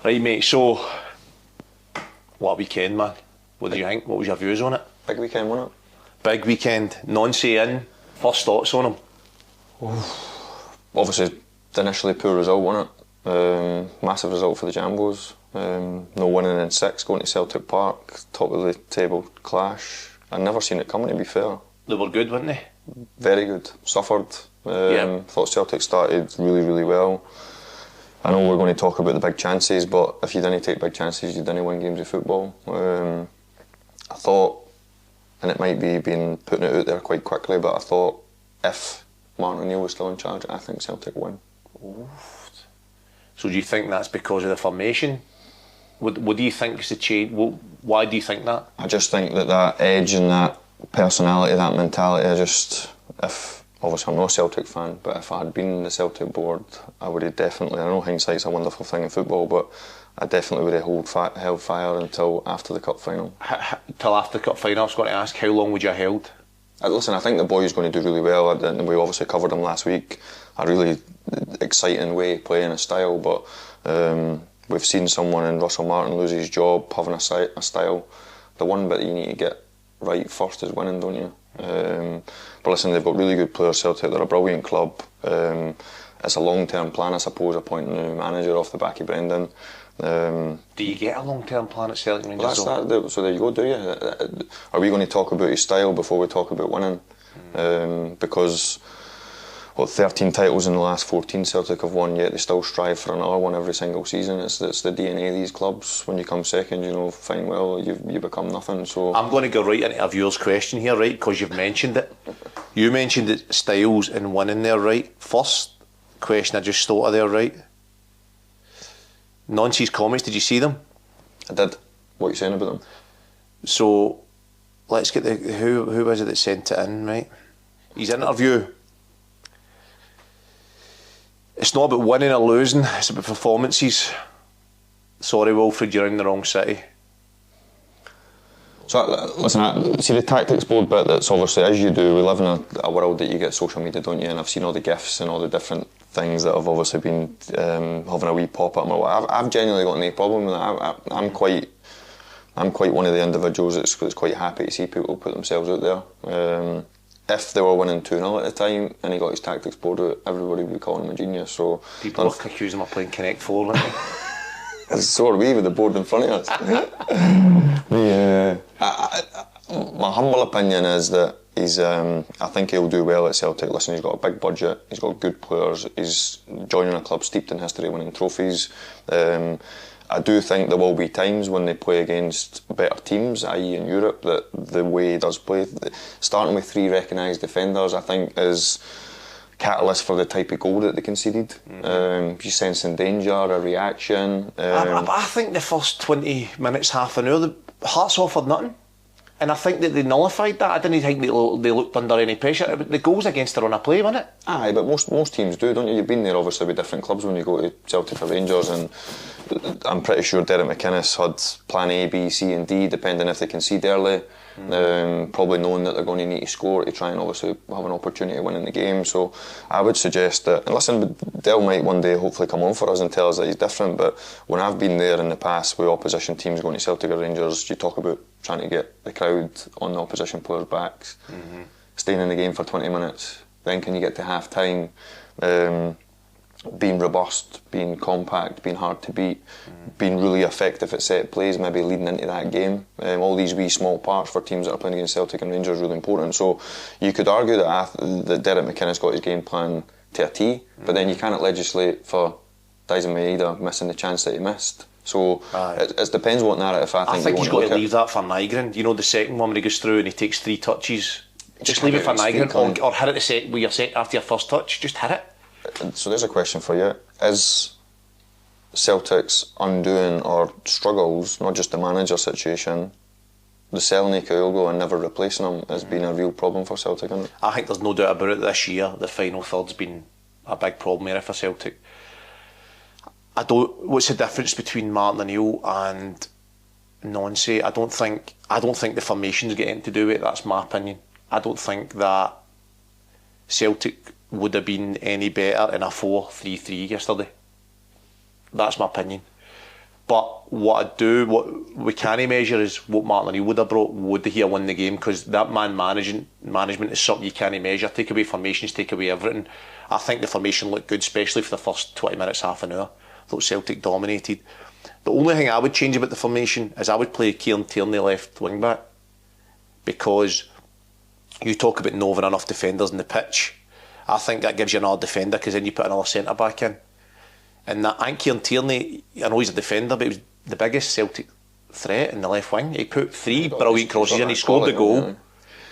Right, mate, so what a weekend, man. What did you think? What was your views on it? Big weekend, wasn't it? Big weekend. Nancy in. First thoughts on him? Obviously, initially poor result, wasn't it? Massive result for the Jambos. No winning in 6, going to Celtic Park, top of the table clash. I'd never seen it coming, to be fair. They were good, weren't they? Very good. Suffered. Thought Celtic started really, really well. I know we're going to talk about the big chances, but if you didn't take big chances, you didn't win games of football. I thought, and it might be being putting it out there quite quickly, but I thought if Martin O'Neill was still in charge, I think Celtic win. So do you think that's because of the formation? What do you think is the change? Why do you think that? I just think that edge and that personality, that mentality, obviously I'm not a Celtic fan, but if I had been in the Celtic board, I would have definitely, I know hindsight's a wonderful thing in football, but I definitely would have held fire until after the cup final. Till after the cup final, I was going to ask, how long would you have held? Listen, I think the boy's going to do really well, and we obviously covered him last week. A really exciting way of playing a style, but we've seen someone in Russell Martin lose his job, having a style. The one bit you need to get right first is winning, don't you? But listen, they've got really good players, Celtic. They're a brilliant club. It's a long-term plan, I suppose, appointing a new manager off the back of Brendan. Do you get a long-term plan at Celtic Rangers? So there you go, do you? Are we going to talk about his style before we talk about winning? Because 13 titles in the last 14 Celtic have won, yet they still strive for another one every single season. It's the DNA of these clubs. When you come second, fine, well, you become nothing. So I'm going to go right into a viewer's question here, right, because you've mentioned it. You mentioned it, styles and winning there, right? First question I just thought of there, right? Nancy's comments, did you see them? I did. What are you saying about them? So let's get who was it that sent it in, right? His interview. It's not about winning or losing, it's about performances. Sorry, Wilfried, you're in the wrong city. So, listen, see the tactics board bit, that's obviously, as you do, we live in a world that you get social media, don't you? And I've seen all the GIFs and all the different things that have obviously been having a wee pop up. I've genuinely got no problem with that. I'm quite one of the individuals that's quite happy to see people put themselves out there. If they were winning 2-0 at the time and he got his tactics board out, everybody would be calling him a genius. So people would accuse him of playing Connect 4, wouldn't they? So are we with the board in front of us. My humble opinion is that I think he'll do well at Celtic. Listen, he's got a big budget, he's got good players, he's joining a club steeped in history, winning trophies. I do think there will be times when they play against better teams, i.e. in Europe, that the way he does play, starting with 3 recognised defenders, I think is catalyst for the type of goal that they conceded. You sensing danger, a reaction. I think the first 20 minutes, half an hour, the Hearts offered nothing. And I think that they nullified that. I didn't think they looked under any pressure. The goals against their own play, wasn't it? Aye, but most teams do, don't you? You've been there obviously with different clubs when you go to Celtic or Rangers, and I'm pretty sure Derek McInnes had plan A, B, C and D, depending if they concede early. Probably knowing that they're going to need to score to try and obviously have an opportunity of winning the game. So I would suggest that, and listen, Dale might one day hopefully come on for us and tell us that he's different, but when I've been there in the past with opposition teams going to Celtic or Rangers, you talk about trying to get the crowd on the opposition players' backs, staying in the game for 20 minutes, then can you get to half time, being robust, being compact, being hard to beat, being really effective at set plays, maybe leading into that game. All these wee small parts for teams that are playing against Celtic and Rangers are really important. So you could argue that Derek McInnes got his game plan to a T, but then you cannot legislate for Dyson Maeda missing the chance that he missed. So it depends what narrative I think he's got to leave that for Nygren. You know, the second one when he goes through and he takes 3 touches, just leave it for Nygren, or hit it with your after your first touch, just hit it. So there's a question for you. Is Celtic's undoing or struggles, not just the manager situation, the selling of Kyogo and never replacing him has been a real problem for Celtic, isn't it? I think there's no doubt about it. This year the final third's been a big problem here for Celtic. What's the difference between Martin O'Neill and Nancy? I don't think the formation's got anything to do with it. That's my opinion. I don't think that Celtic would have been any better in a 4-3-3 yesterday. That's my opinion. But what we can't measure is what Martin O'Neill would have brought. Would he have won the game? Because that management is something you can't measure. Take away formations, take away everything. I think the formation looked good, especially for the first 20 minutes, half an hour. I thought Celtic dominated. The only thing I would change about the formation is I would play Kieran Tierney left wing back, because you talk about not having enough defenders in the pitch. I think that gives you another defender, because then you put another centre back in. And that, I think Kieran Tierney, I know he's a defender, but he was the biggest Celtic threat in the left wing. He put 3 brilliant crosses and he scored the goal. Yeah.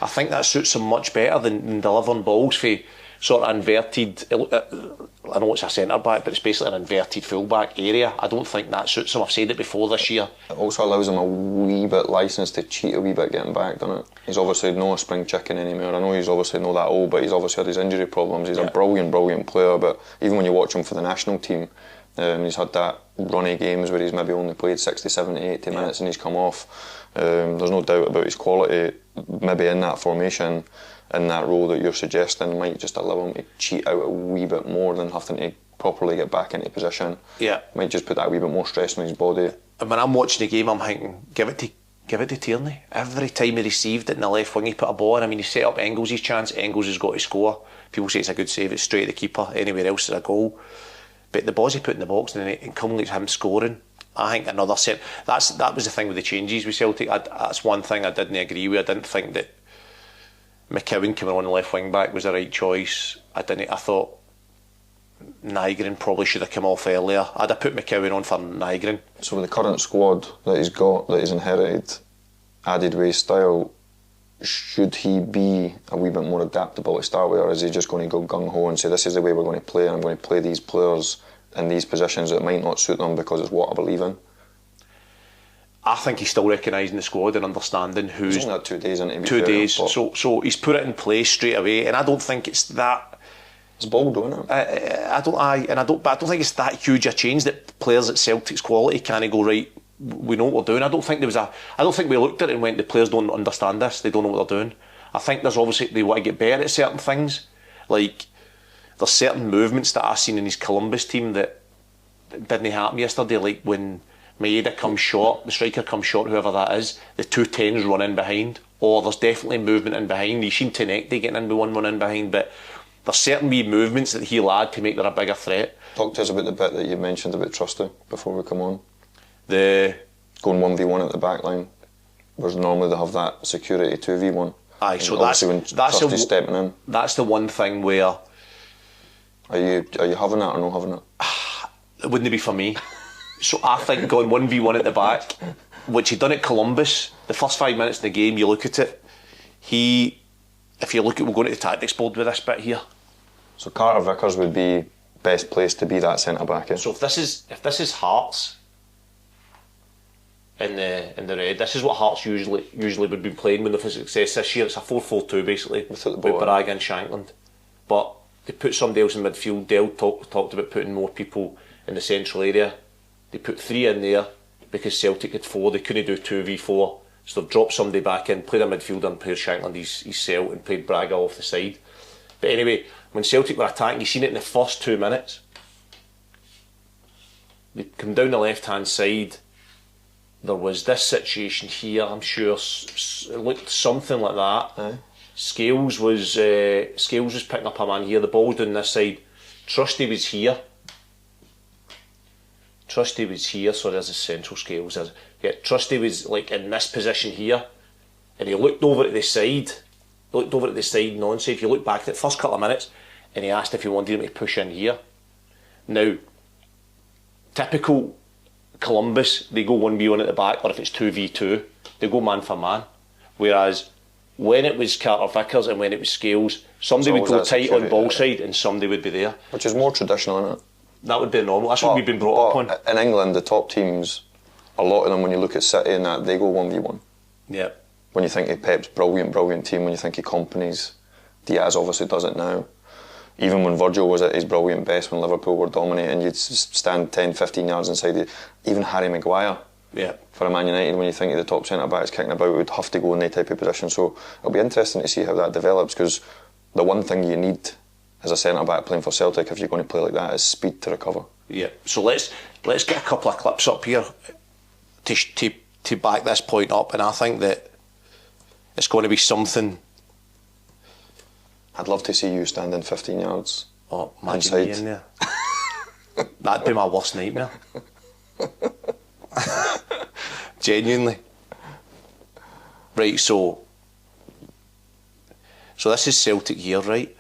I think that suits him much better than delivering balls for sort of inverted, I know it's a centre back, but it's basically an inverted full back area. I don't think that suits him. I've said it before this year. It also allows him a wee bit licence to cheat a wee bit getting back, doesn't it? He's obviously not a spring chicken anymore. I know he's obviously not that old, but he's obviously had his injury problems. He's a brilliant player, but even when you watch him for the national team, he's had that runny games where he's maybe only played 60, 70, 80 minutes and he's come off. There's no doubt about his quality. Maybe in that formation, in that role that you're suggesting, might just allow him to cheat out a wee bit more than having to properly get back into position. Yeah, might just put that wee bit more stress on his body. And when I'm watching the game, I'm thinking, give it to Tierney. Every time he received it in the left wing, he put a ball in. I mean, he set up Engels' chance. Engels has got to score. People say it's a good save. It's straight at the keeper. Anywhere else is a goal. But the balls he put in the box and it culminates him scoring. I think another set. That was the thing with the changes with Celtic. That's one thing I didn't agree with. I didn't think that McKeown coming on the left wing back was the right choice. I thought Nygren probably should have come off earlier. I'd have put McKeown on for Nygren. So with the current squad that he's got, that he's inherited, added with his style, should he be a wee bit more adaptable to start with, or is he just going to go gung-ho and say this is the way we're going to play and I'm going to play these players in these positions that might not suit them because it's what I believe in? I think he's still recognising the squad and understanding who's... He's only had 2 days into it. 2 days, so he's put it in place straight away, and I don't think it's that... It's bold, isn't it? I don't think it's that huge a change that players at Celtic's quality can't go, right, we know what we're doing. I don't think we looked at it and went, the players don't understand this, they don't know what they're doing. I think there's obviously, they want to get better at certain things. Like, there's certain movements that I've seen in his Columbus team that didn't happen yesterday, like when Maeda comes short, the striker comes short, whoever that is, the 2 10s run in behind, or there's definitely movement in behind. You seen Tenekte getting in with one run in behind, but there's certain wee movements that he'll add to make there a bigger threat. Talk to us about the bit that you mentioned about Trusty before we come on. The going 1v1 at the back line, whereas normally they have that security 2v1. Aye, so that's stepping in. That's the one thing where... Are you having that or not having it? It wouldn't be for me. So I think going 1v1 at the back, which he done at Columbus, the first 5 minutes of the game, you look at it, if you look at, we're going to the tactics board with this bit here. So Carter Vickers would be best placed to be that centre back. So if this is Hearts in the red, this is what Hearts usually would be playing when they've had success this year. It's a 4-4-2 basically with Braga and Shankland. But they put somebody else in midfield. Dale talked about putting more people in the central area. They put 3 in there because Celtic had 4. They couldn't do 2v4, so they've dropped somebody back in, played a midfielder and played Shankland his cell and played Braga off the side. But anyway, when Celtic were attacking, you seen it in the first 2 minutes. They come down the left hand side. There was this situation here. I'm sure it looked something like that. Aye. Scales was picking up a man here. The ball down this side. Trusty was here. So there's the central Scales. Trusty was like in this position here, and he looked over at the side. Non-safe. If you look back at the first couple of minutes, and he asked if he wanted him to push in here. Now, typical Columbus, they go 1v1 at the back, or if it's 2v2, they go man for man. Whereas when it was Carter Vickers and when it was Scales, somebody would go tight on ball side and somebody would be there. Which is more traditional, isn't it? That would be normal. That's what we've been brought up on. In England, the top teams, a lot of them, when you look at City and that, they go 1v1. Yeah. When you think of Pep's brilliant team, when you think of Company's, Diaz obviously does it now. Even when Virgil was at his brilliant best, when Liverpool were dominating, you'd stand 10, 15 yards inside it. Even Harry Maguire, for a Man United, when you think of the top centre-backs kicking about, would have to go in that type of position. So it'll be interesting to see how that develops, because the one thing you need as a centre-back playing for Celtic, if you're going to play like that, is speed to recover. Yeah. So let's get a couple of clips up here to back this point up, and I think that it's going to be something. I'd love to see you standing 15 yards. Oh, imagine me in there. That'd be my worst nightmare. Genuinely. Right, so this is Celtic here, right?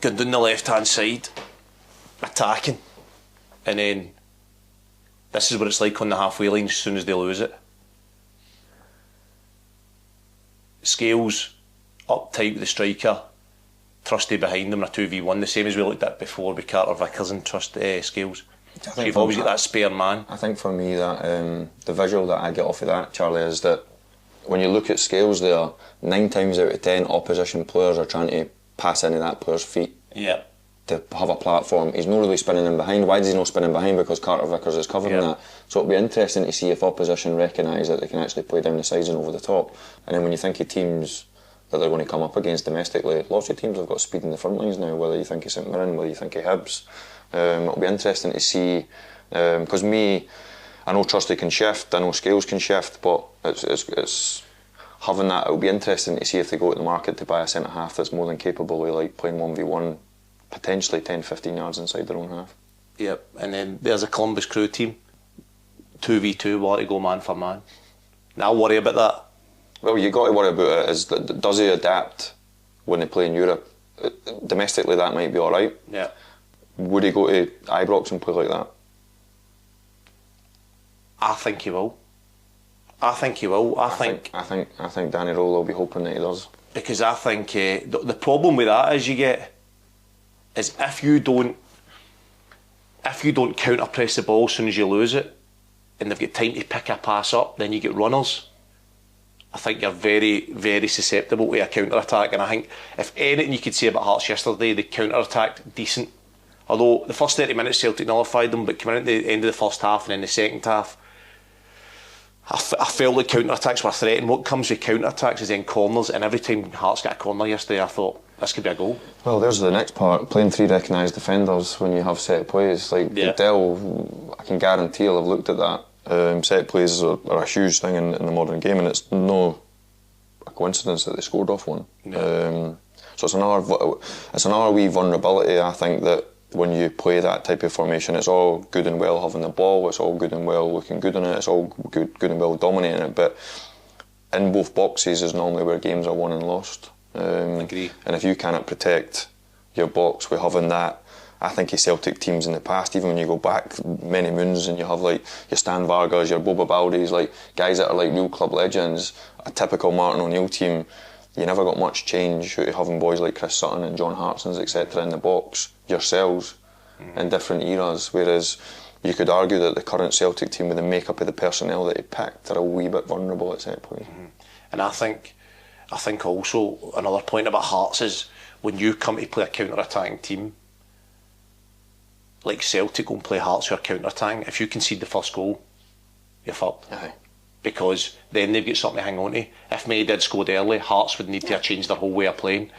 Going down the left-hand side, attacking, and then this is what it's like on the halfway line as soon as they lose it. Scales up tight with the striker, Trusty behind them in a 2v1, the same as we looked at before with Carter Vickers and Scales. So you've always got that spare man. I think for me that the visual that I get off of that, Charlie, is that when you look at Scales there, 9 times out of 10 opposition players are trying to pass into that player's feet. Yeah. To have a platform. He's not really spinning in behind. Why does he not spinning behind? Because Carter Vickers is covering that. So it'll be interesting to see if opposition recognise that they can actually play down the sides and over the top. And then when you think of teams that they're going to come up against domestically, lots of teams have got speed in the front lines now, whether you think of St Mirren, whether you think of Hibs. It'll be interesting to see, because I know Trusty can shift, I know Scales can shift, but it's having that. It'll be interesting to see if they go to the market to buy a centre half that's more than capable of like playing 1v1, potentially 10-15 yards inside their own half. Yep, and then there's a Columbus Crew team, 2v2, want to go man for man. Now I'll worry about that. Well, you got to worry about it is does he adapt when they play in Europe? Domestically that might be alright. Yeah. Would he go to Ibrox and play like that? I think he will. I think Danny Rohl will be hoping that he does. Because I think the problem with that is if you don't counter press the ball as soon as you lose it, and they've got time to pick a pass up, then you get runners. I think you're very, very susceptible to a counter attack, and I think if anything you could say about Hearts yesterday, they counter attacked decent. Although the first 30 minutes Celtic nullified them, but coming into the end of the first half and then the second half, I felt like counter attacks were threatened. What comes with counter attacks is then corners, and every time Hearts got a corner yesterday, I thought this could be a goal. Well, there's the next part, playing 3 recognised defenders when you have set plays. Like Dell, I can guarantee he'll have looked at that. Set plays are a huge thing in the modern game, and it's no a coincidence that they scored off one. So it's another wee vulnerability. I think that when you play that type of formation, it's all good and well having the ball, it's all good and well looking good in it, it's all good and well dominating it, but in both boxes is normally where games are won and lost. Agree. And if you cannot protect your box with having that, I think of Celtic teams in the past, even when you go back many moons and you have like your Stan Vargas, your Boba Baldis, like guys that are like real club legends, a typical Martin O'Neill team, you never got much change out of having boys like Chris Sutton and John Hartsons, etc. in the box yourselves in different eras, whereas you could argue that the current Celtic team with the makeup of the personnel that he picked are a wee bit vulnerable at set play. And I think also another point about Hearts is when you come to play a counter-attacking team like Celtic go and play Hearts who are counter-attacking, if you concede the first goal, you're fucked. Aye. Because then they've got something to hang on to. If May did scored early, Hearts would need to change their whole way of playing.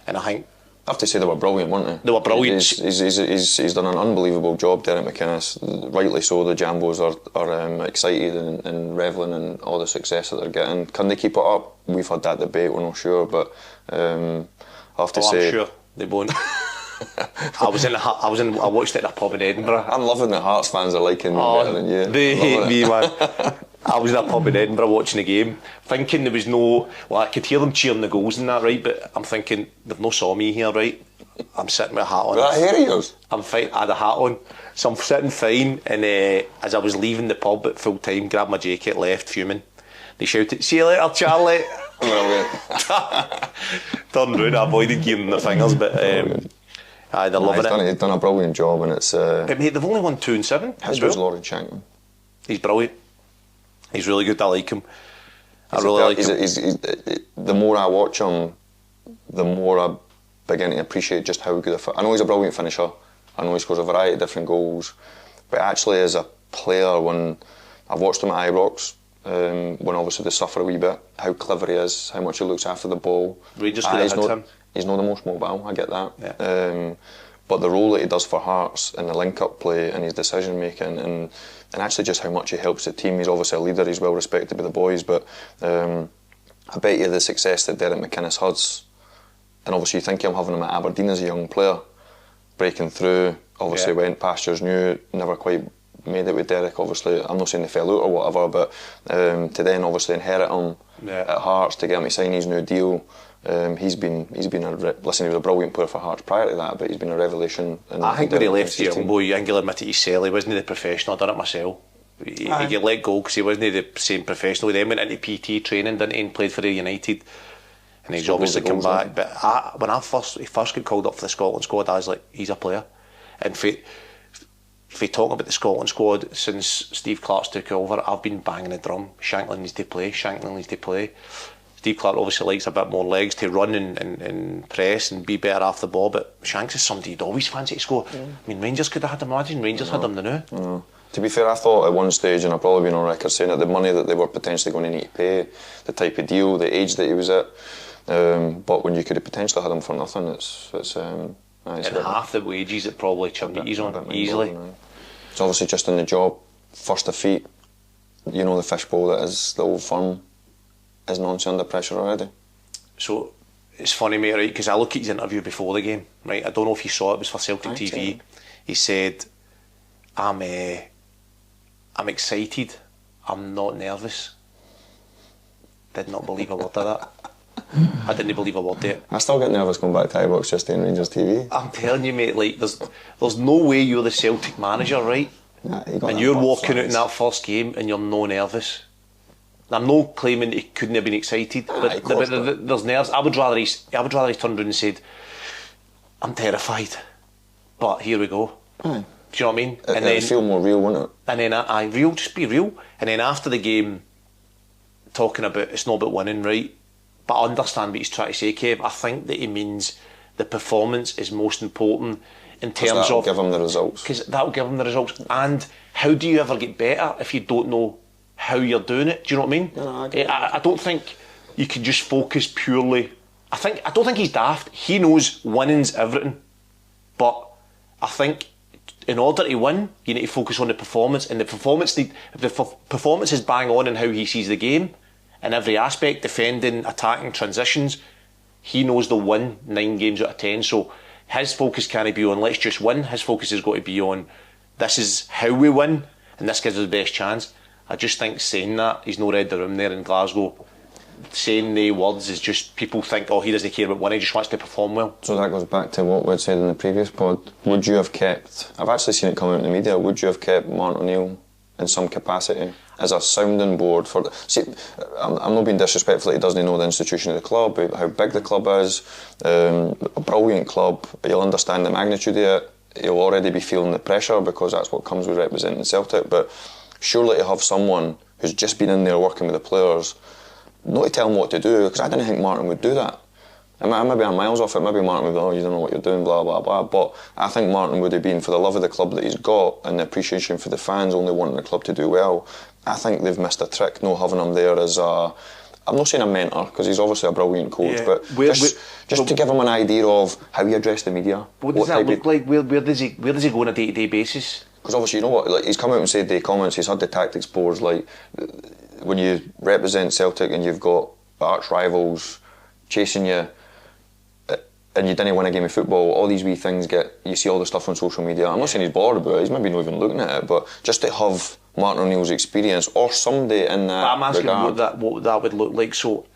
And I think I have to say they were brilliant, weren't they? They were brilliant. He's done an unbelievable job, Derek McInnes. Rightly so, the Jambos are excited and revelling in all the success that they're getting. Can they keep it up? We've had that debate, we're not sure, but I have to say... I'm sure they won't. I watched it in a pub in Edinburgh. I'm loving that Hearts fans are liking me better than you. They hate me, man. I was in a pub in Edinburgh watching the game, thinking there was no... Well, I could hear them cheering the goals and that, right? But I'm thinking, they've no saw me here, right? I'm sitting with a hat on. That hair of yours? I'm fine. I had a hat on. So I'm sitting fine, and as I was leaving the pub at full time, grabbed my jacket, left, fuming. They shouted, "See you later, Charlie." Turned round, I avoided giving them the fingers, but... they're loving it. He's done a brilliant job, and it's... But mate, they've only won 2-7. His was Lauren Shankman. He's brilliant. He's really good. I like him. I really like him. The more I watch him, the more I begin to appreciate just how good I know he's a brilliant finisher. I know he scores a variety of different goals, but actually as a player, when I've watched him at Ibrox, when obviously they suffer a wee bit, how clever he is, how much he looks after the ball. Rangers could have had him. He's not the most mobile, I get that. Yeah. but the role that he does for Hearts and the link-up play and his decision-making and actually just how much he helps the team. He's obviously a leader, he's well respected by the boys, but I bet you the success that Derek McInnes has, and obviously you think of having him at Aberdeen as a young player, breaking through, obviously went pastures new, never quite made it with Derek, obviously. I'm not saying they fell out or whatever, but to then obviously inherit him at Hearts, to get him to sign his new deal. He's been listen, he was a brilliant player for Hearts prior to that, but he's been a revelation. I think when he left here, boy, I think he'll admit it himself, he wasn't the professional. I done it myself. He got let go because he wasn't the same professional. He then went into PT training, didn't he, and played for the United, and he's obviously come back. But when he first got called up for the Scotland squad, I was like, he's a player. And if we talk about the Scotland squad since Steve Clarke's took over, I've been banging the drum. Shankland needs to play. Steve Clarke obviously likes a bit more legs to run and press and be better off the ball, but Shanks is somebody you'd always fancy to score. I mean, Rangers could have had him. Imagine Rangers had him now. To be fair, I thought at one stage, and I've probably been on record saying that the money that they were potentially going to need to pay, the type of deal, the age that he was at, but when you could have potentially had him for nothing, it's and half the wages that probably Chinese on easily. It's obviously just in the job, first defeat, you know, the fishbowl that is the old firm is nonsense under pressure already. So it's funny, mate, right? Because I look at his interview before the game, right? I don't know if you saw it. It was for Celtic TV. He said, "I'm excited. I'm not nervous." Did not believe a word of that. I didn't believe a word of it. I still get nervous going back to iBox just in Rangers TV. I'm telling you, mate. Like, there's no way you're the Celtic manager, right? And you're walking out in that first game and you're no nervous. I'm not claiming he couldn't have been excited, but there's nerves. I would rather he's turned around and said, "I'm terrified, but here we go." Do you know what I mean? And then feel more real, wouldn't it? And then just be real. And then after the game, talking about it's not about winning, right? But I understand what he's trying to say, Kev. I think that he means the performance is most important in terms of give him the results. Because that'll give him the results. And how do you ever get better if you don't know how you're doing it? Do you know what I mean? No, I don't think you can just focus purely. I don't think he's daft. He knows winning's everything, but I think in order to win, you need to focus on the performance. And the performance is bang on in how he sees the game in every aspect: defending, attacking, transitions. He knows they'll win 9 games out of 10. So his focus can't be on let's just win. His focus has got to be on this is how we win, and this gives us the best chance. I just think saying that, he's not read the room there in Glasgow. Saying the words is just, people think, oh, he doesn't care about winning, he just wants to perform well. So that goes back to what we'd said in the previous pod. Would you have kept, I've actually seen it come out in the media, would you have kept Martin O'Neill in some capacity as a sounding board for... See, I'm not being disrespectful, he doesn't know the institution of the club, how big the club is, a brilliant club, you'll understand the magnitude of it, he'll already be feeling the pressure because that's what comes with representing Celtic, but surely to have someone who's just been in there working with the players, not to tell them what to do, because I didn't think Martin would do that. Maybe I'm miles off it, maybe Martin would be, oh, you don't know what you're doing, blah, blah, blah, but I think Martin would have been, for the love of the club that he's got and the appreciation for the fans only wanting the club to do well, I think they've missed a trick not having him there as a... I'm not saying a mentor, because he's obviously a brilliant coach, but just to give him an idea of how he address the media. What does that look like? Where does he go on a day-to-day basis? Because obviously, you know what, like, he's come out and said the comments, he's had the tactics boards, like, when you represent Celtic and you've got arch rivals chasing you and you didn't win a game of football, all these wee things you see all the stuff on social media. I'm not saying he's bored about it, he's maybe not even looking at it, but just to have Martin O'Neill's experience or somebody in that I'm asking regard. what that would look like. So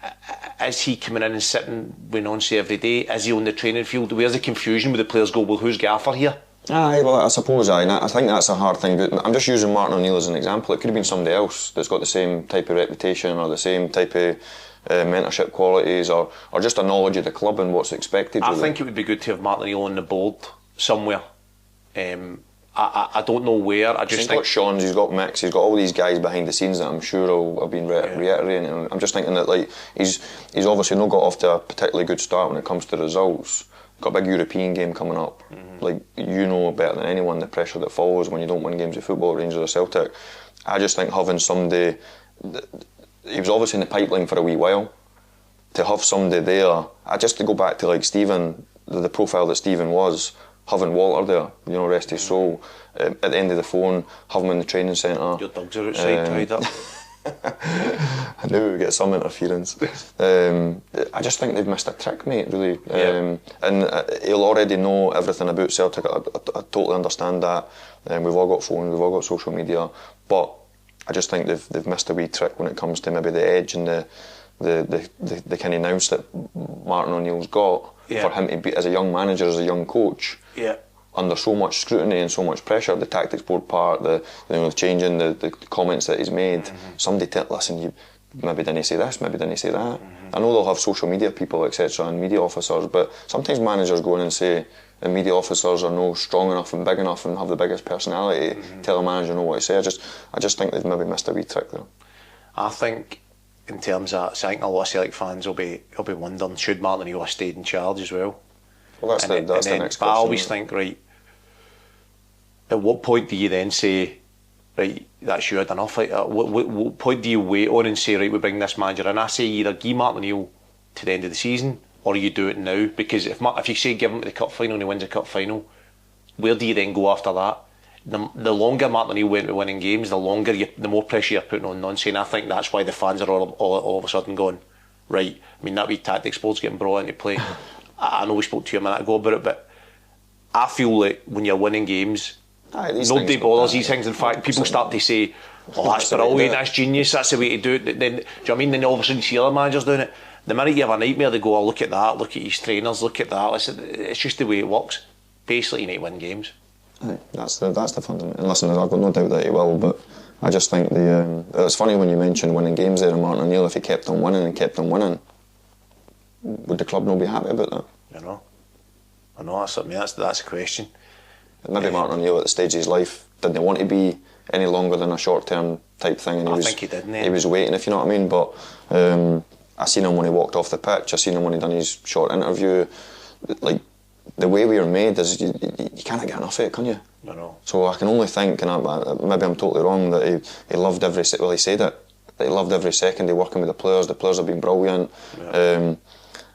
is he coming in and sitting with Nancy every day? Is he on the training field? Where's the confusion with the players go, well, who's gaffer here? Aye, well, I suppose I think that's a hard thing, but I'm just using Martin O'Neill as an example. It could have been somebody else that's got the same type of reputation or the same type of mentorship qualities or just a knowledge of the club and what's expected. I think it would be good to have Martin O'Neill on the board somewhere. I don't know where. I just think he's got Sean's, he's got Mick's, he's got all these guys behind the scenes that I'm sure have been reiterating. I'm just thinking that, like, he's obviously not got off to a particularly good start when it comes to results. Got a big European game coming up. Like, you know better than anyone the pressure that follows when you don't win games of football, Rangers or Celtic. I just think having somebody, he was obviously in the pipeline for a wee while, to have somebody there, just to go back to like Stephen, the profile that Stephen was having Walter there, you know, rest his soul, at the end of the phone, have him in the training centre. Your dogs are outside tied up. I knew we would get some interference. I just think they've missed a trick, mate, really. And he'll already know everything about Celtic. I totally understand that. We've all got phones, we've all got social media, but I just think they've missed a wee trick when it comes to maybe the edge and the kind of nous that Martin O'Neill's got for him to be, as a young manager, as a young coach, under so much scrutiny and so much pressure. The tactics board part, the changing, the comments that he's made. Somebody listen, you maybe didn't say this, maybe didn't say that. I know they'll have social media people, etc., and media officers, but sometimes managers go in and say the media officers are no strong enough and big enough and have the biggest personality to tell a manager know what to say. I just think they've maybe missed a wee trick there. I think in terms of, so I think a lot of Celtic fans will be wondering, should Martin O'Neill have stayed in charge as well? Well, that's the next question. But I always think, right, at what point do you then say, right, that's you had enough? Like, at what point do you wait on and say, right, we bring this manager in? I say either give Martin O'Neill to the end of the season, or you do it now, because if you say give him to the cup final and he wins the cup final, where do you then go after that? The longer Martin O'Neill went to winning games, the more pressure you're putting on Nancy, and I think that's why the fans are all of a sudden going, right, I mean, that wee tactics board's getting brought into play. I know we spoke to you a minute ago about it, but I feel like when you're winning games, nobody bothers these things. In fact, people start to say, oh, that's brilliant, that's genius, that's the way to do it. Then, do you know what I mean? Then all of a sudden you see other managers doing it. The minute you have a nightmare, they go, oh, look at that, look at his trainers, look at that. Listen, it's just the way it works. Basically, you need to win games. Aye, that's the fundament. And listen, I've got no doubt that he will, but I just think it's funny when you mention winning games there, and Martin O'Neill, if he kept on winning, would the club not be happy about that? I know, that's a question. Maybe Martin O'Neill at the stage of his life didn't want to be any longer than a short-term type thing, and I think he didn't. He was waiting, if you know what I mean. But I seen him when he walked off the pitch. I seen him when he done his short interview. Like, the way we are made is you can't get enough of it, can you? I know. So I can only think, and maybe I'm totally wrong, that he loved every. Well, he said it. That he loved every second of working with the players. The players have been brilliant. Yeah.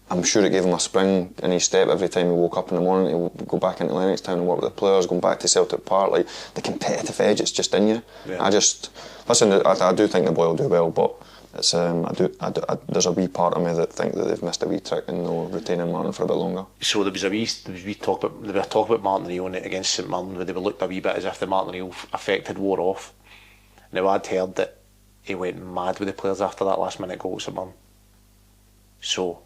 I'm sure it gave him a spring in his step every time he woke up in the morning. He would go back into Lennoxtown and work with the players, going back to Celtic Park. Like, the competitive edge, it's just in you. Yeah. I do think the boy will do well, but it's there's a wee part of me that think that they've missed a wee trick in retaining Martin for a bit longer. So there was a wee talk about Martin O'Neill against St Mirren, where they were looked a wee bit as if the Martin O'Neill effect had wore off. Now, I'd heard that he went mad with the players after that last minute goal at St Mirren. So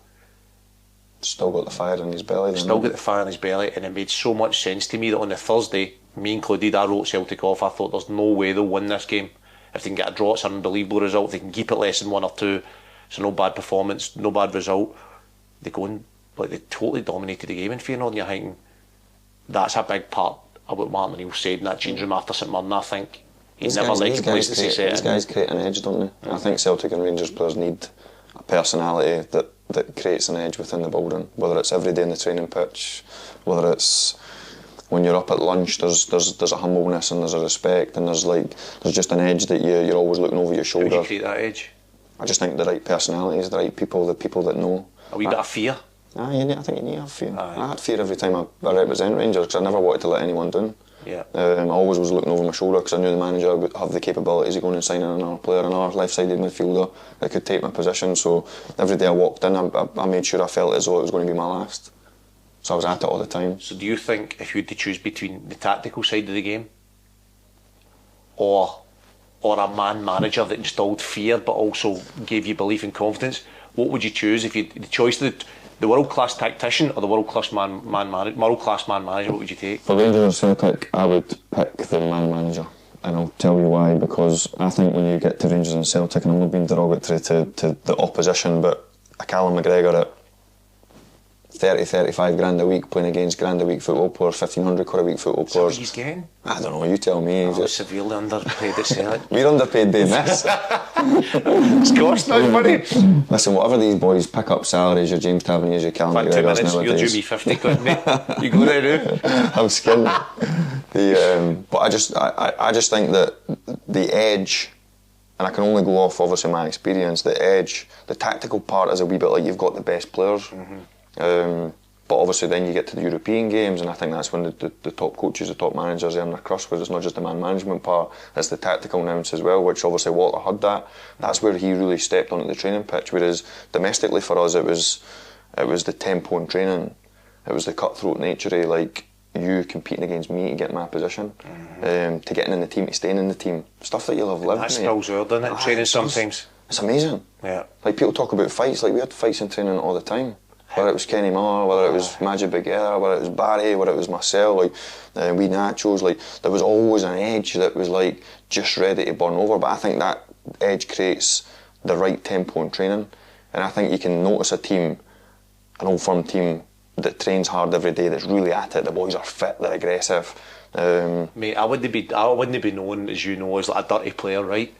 still got the fire in his belly. Got the fire in his belly, and it made so much sense to me that on the Thursday, me included, I wrote Celtic off. I thought there's no way they'll win this game. If they can get a draw, it's an unbelievable result. If they can keep it less than 1 or 2, it's no bad performance, no bad result. They totally dominated the game in Feyenoord, and you're thinking that's a big part of what Martin O'Neill said in that change room after St Mirren. I think he never let complacency set in. These guys create an edge, don't they? I think Celtic and Rangers players need a personality that creates an edge within the building, whether it's every day in the training pitch, whether it's when you're up at lunch, there's a humbleness and there's a respect, and there's just an edge that you're always looking over your shoulder. How do you create that edge? I just think the right personalities, the right people, the people that know. A wee bit of fear? I think you need to have fear. Aye. I had fear every time I represent Rangers, because I never wanted to let anyone down. Yeah. I always was looking over my shoulder, because I knew the manager would have the capabilities of going and signing another player, another left-sided midfielder that could take my position. So every day I walked in, I made sure I felt as though it was going to be my last. So I was at it all the time. So do you think if you had to choose between the tactical side of the game or a man manager that instilled fear but also gave you belief and confidence, what would you choose if you had the choice of the world-class tactician or the world-class man manager? What would you take? For Rangers and Celtic, I would pick the man manager, and I'll tell you why. Because I think when you get to Rangers and Celtic, and I'm not being derogatory to the opposition, but a Callum McGregor at 30-35 grand a week playing against grand a week football players, 1,500 quid a week football players. What he's getting? I don't know, you tell me. He's severely underpaid at Celtic. We're underpaid doing this. It's cost no money. Listen, whatever these boys pick up salaries, your James Taverniers, your Callum McGregors nowadays. You'll do me 50 quid, mate. You go there now. I'm skinned. But I just think that the edge, and I can only go off obviously my experience, the edge, the tactical part is a wee bit like you've got the best players. Mm-hmm. But obviously then you get to the European games, and I think that's when the top coaches, the top managers earn their crust, where it's not just the man management part, it's the tactical nous as well, which obviously Walter had that. That's where he really stepped onto the training pitch, whereas domestically for us it was the tempo in training, it was the cutthroat nature, like you competing against me to get my position, to getting in the team, to staying in the team, stuff that you'll have lived. That spills out, doesn't it, training sometimes? It's amazing. Yeah. Like people talk about fights, like we had fights in training all the time. Whether it was Kenny Miller, whether it was Magic Beguera, whether it was Barry, whether it was Marcel, like we Nachos, like there was always an edge that was like just ready to burn over. But I think that edge creates the right tempo in training, and I think you can notice a team, an old firm team that trains hard every day, that's really at it. The boys are fit, they're aggressive. Mate, I wouldn't be known, as you know, as like a dirty player, right?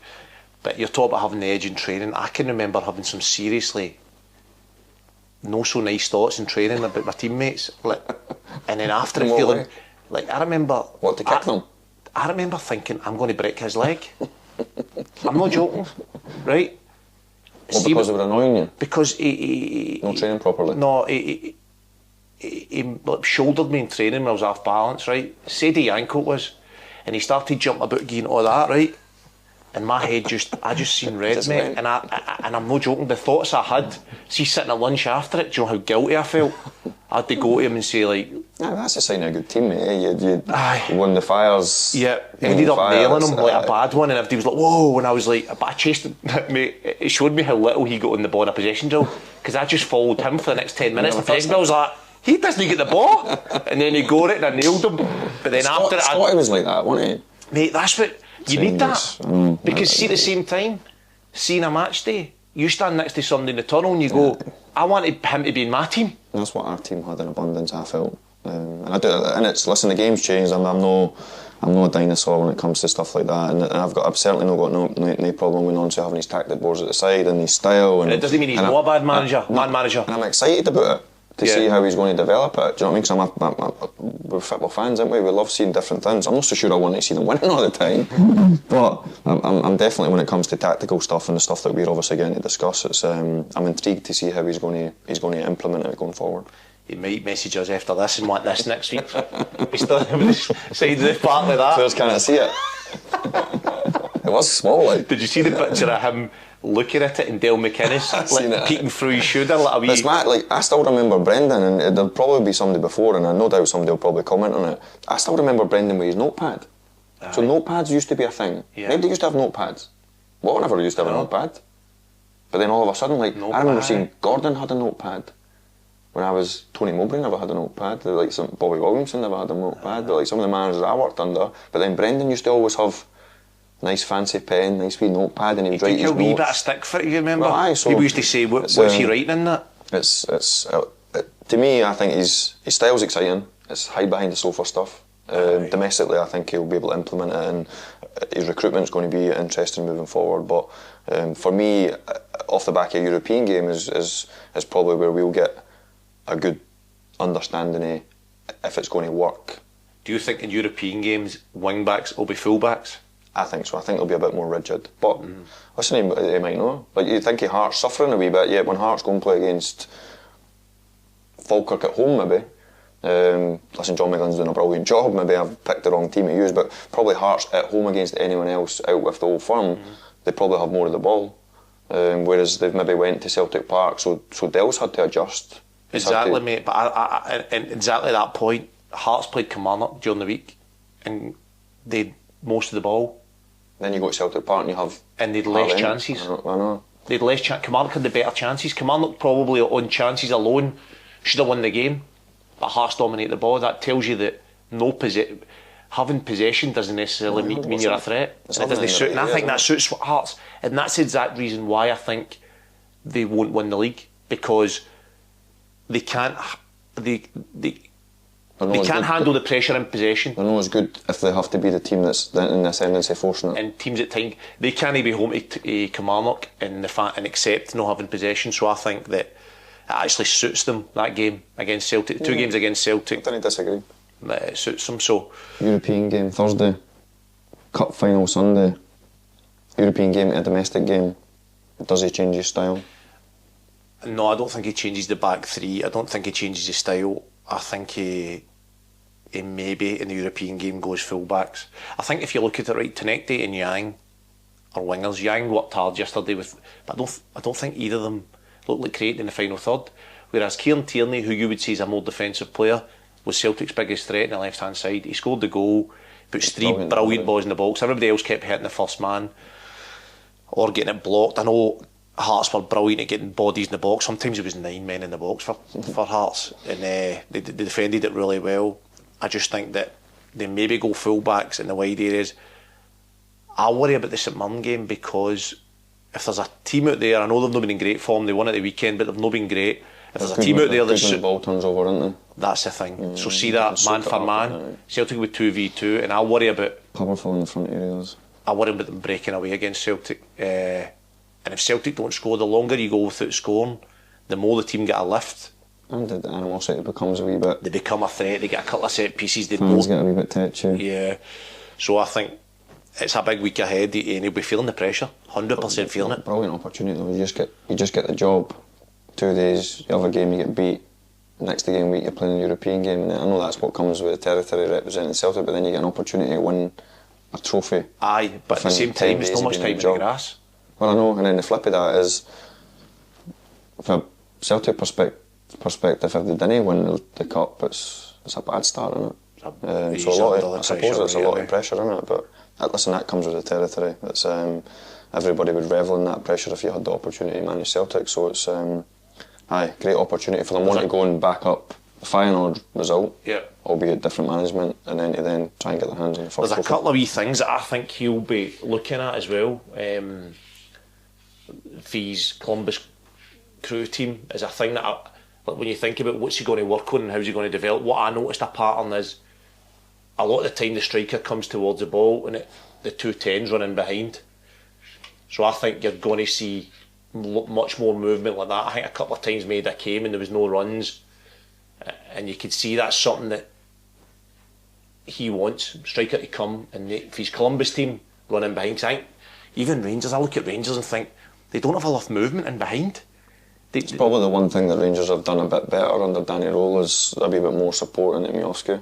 But you're talking about having the edge in training. I can remember having some seriously no so nice thoughts in training about my teammates, like, and then after it feeling like, I remember what, to kick them? I remember thinking I'm going to break his leg. I'm not joking, right? Well, because they were annoying you? Because he not training properly? No, he like, shouldered me in training when I was off balance, right? Said the ankle was, and he started jumping about getting all that, right? And my head I just seen red, mate. And I'm not joking, the thoughts I had, see sitting at lunch after it, do you know how guilty I felt? I had to go to him and say, like... Nah, that's a sign of a good team, mate. You won the fires. Yeah, ended up nailing him, like a bad one, and everybody was like, whoa, and I was like, but I chased him, mate. It showed me how little he got in the ball in a possession drill, because I just followed him for the next 10 minutes. I was like, he doesn't get the ball. And then he got it and I nailed him. But then after it... Scotty was like that, wasn't he? Mate, that's what... You need that. Because see, at the same time, seeing a match day, you stand next to somebody in the tunnel and you go, I wanted him to be in my team. That's what our team had in abundance, I felt. And I do, and it's, listen, the game's changed. I'm no a dinosaur when it comes to stuff like that, and I've certainly not got no problem with Nancy having his tactic boards at the side and his style. And it doesn't mean he's not a bad manager, man manager. And I'm excited about it, to see how he's going to develop it. Do you know what I mean? Because we're football fans, aren't we? We love seeing different things. I'm not so sure I want to see them winning all the time, but I'm definitely, when it comes to tactical stuff and the stuff that we're obviously going to discuss, it's I'm intrigued to see how he's going to implement it going forward. He might message us after this and want this next week. He's still on the side of the park like that. Players can't see it. It was small, like. Did you see the picture of him looking at it and Dale McInnes like, peeking through his shoulder like a wee... It's mad, like, I still remember Brendan, and there'll probably be somebody before, and I no doubt somebody will probably comment on it. I still remember Brendan with his notepad. Aye. So notepads used to be a thing. Yeah. Nobody used to have notepads. Well, I never used to have a notepad. But then all of a sudden, like, I remember seeing Gordon had a notepad. When I was, Tony Mowbray never had a notepad. Like, Bobby Williamson never had a notepad. Like, some of the managers I worked under. But then Brendan used to always have nice fancy pen, nice wee notepad, and he would write his notes. He took a wee bit of stick for it, you remember? Well, aye, so people used to say, what's he writing in that? To me, I think his style's exciting. It's hide behind the sofa stuff. Domestically, I think he'll be able to implement it, and his recruitment's going to be interesting moving forward. But for me, off the back of a European game is probably where we'll get a good understanding of if it's going to work. Do you think in European games wing backs will be full backs? I think so. I think they'll be a bit more rigid. But listen, he might know. Like, you think of Hearts suffering a wee bit, yet when Hearts go and play against Falkirk at home, maybe. Listen, John McGlynn's doing a brilliant job. Maybe I've picked the wrong team to use, but probably Hearts at home against anyone else out with the Old Firm, they probably have more of the ball. Whereas they've maybe went to Celtic Park, so Dell's had to adjust. Exactly, mate. But and exactly that point, Hearts played Kilmarnock during the week, and they had most of the ball. Then you go to Celtic Park and you have... And they'd less chances. I know. They'd less chances. Kilmarnock had the better chances. Kilmarnock probably on chances alone should have won the game. But Hearts dominate the ball. That tells you that having possession doesn't necessarily mean you're a threat. It doesn't suit. And I think that suits Hearts. And that's the exact reason why I think they won't win the league. Because they can't... They can't handle the pressure in possession. They're not as good if they have to be the team that's in the ascendancy forcing it. And teams at times, they can't be home to Kilmarnock and accept not having possession. So I think that it actually suits them, that game against Celtic. 2 games against Celtic. I don't disagree. It suits them. So European game Thursday, Cup final Sunday, European game to a domestic game. Does he change his style? No, I don't think he changes the back three. I don't think he changes his style. I think he maybe in the European game goes full-backs. I think if you look at it right, Tenekte and Yang are wingers. Yang worked hard yesterday but I don't think either of them looked like creating in the final third. Whereas Kieran Tierney, who you would say is a more defensive player, was Celtic's biggest threat on the left-hand side. He scored the goal, puts three brilliant balls in the box. Everybody else kept hitting the first man or getting it blocked. I know Hearts were brilliant at getting bodies in the box. Sometimes it was 9 men in the box for Hearts, and they defended it really well. I just think that they maybe go full-backs in the wide areas. I worry about the St Mirren game because if there's a team out there, I know they've not been in great form, they won at the weekend, but they've not been great. If there's a team out there that's... the ball turns over, isn't they? That's the thing. So see that man for man, Celtic with 2v2, and I worry about... powerful in the front areas. I worry about them breaking away against Celtic. And if Celtic don't score, the longer you go without scoring, the more the team get a lift. And the animosity becomes a wee bit... They become a threat, they get a couple of set pieces. Fans get a wee bit touchy. Yeah. So I think it's a big week ahead and he'll be feeling the pressure. 100% feeling it. Brilliant opportunity though. You just get the job. 2 days, the other game you get beat. Next game week you're playing a European game. And I know that's what comes with the territory representing Celtic, but then you get an opportunity to win a trophy. Aye, but at the same time there's not much time in the grass. Well, I know, and then the flip of that is, from a Celtic perspective, if they didn't win the cup, it's a bad start, isn't it? So I suppose it's a lot of pressure, isn't it? But listen, that comes with the territory. It's everybody would revel in that pressure if you had the opportunity to manage Celtic. So it's great opportunity for them. Wanting to go and back up the final result, albeit different management, and then try and get their hands on the first. There's a couple of wee things that I think he'll be looking at as well. Fee's Columbus Crew team is a thing that when you think about what's he going to work on and how's he going to develop, what I noticed a pattern is a lot of the time the striker comes towards the ball and the 2 10s running behind. So I think you're going to see much more movement like that. I think a couple of times Maida came and there was no runs, and you could see that's something that he wants, striker to come and for his Columbus team running behind. Cause I think even Rangers, I look at Rangers and think they don't have enough movement in behind. It's probably the one thing that Rangers have done a bit better under Danny Rohl is a wee bit more support in Miovski.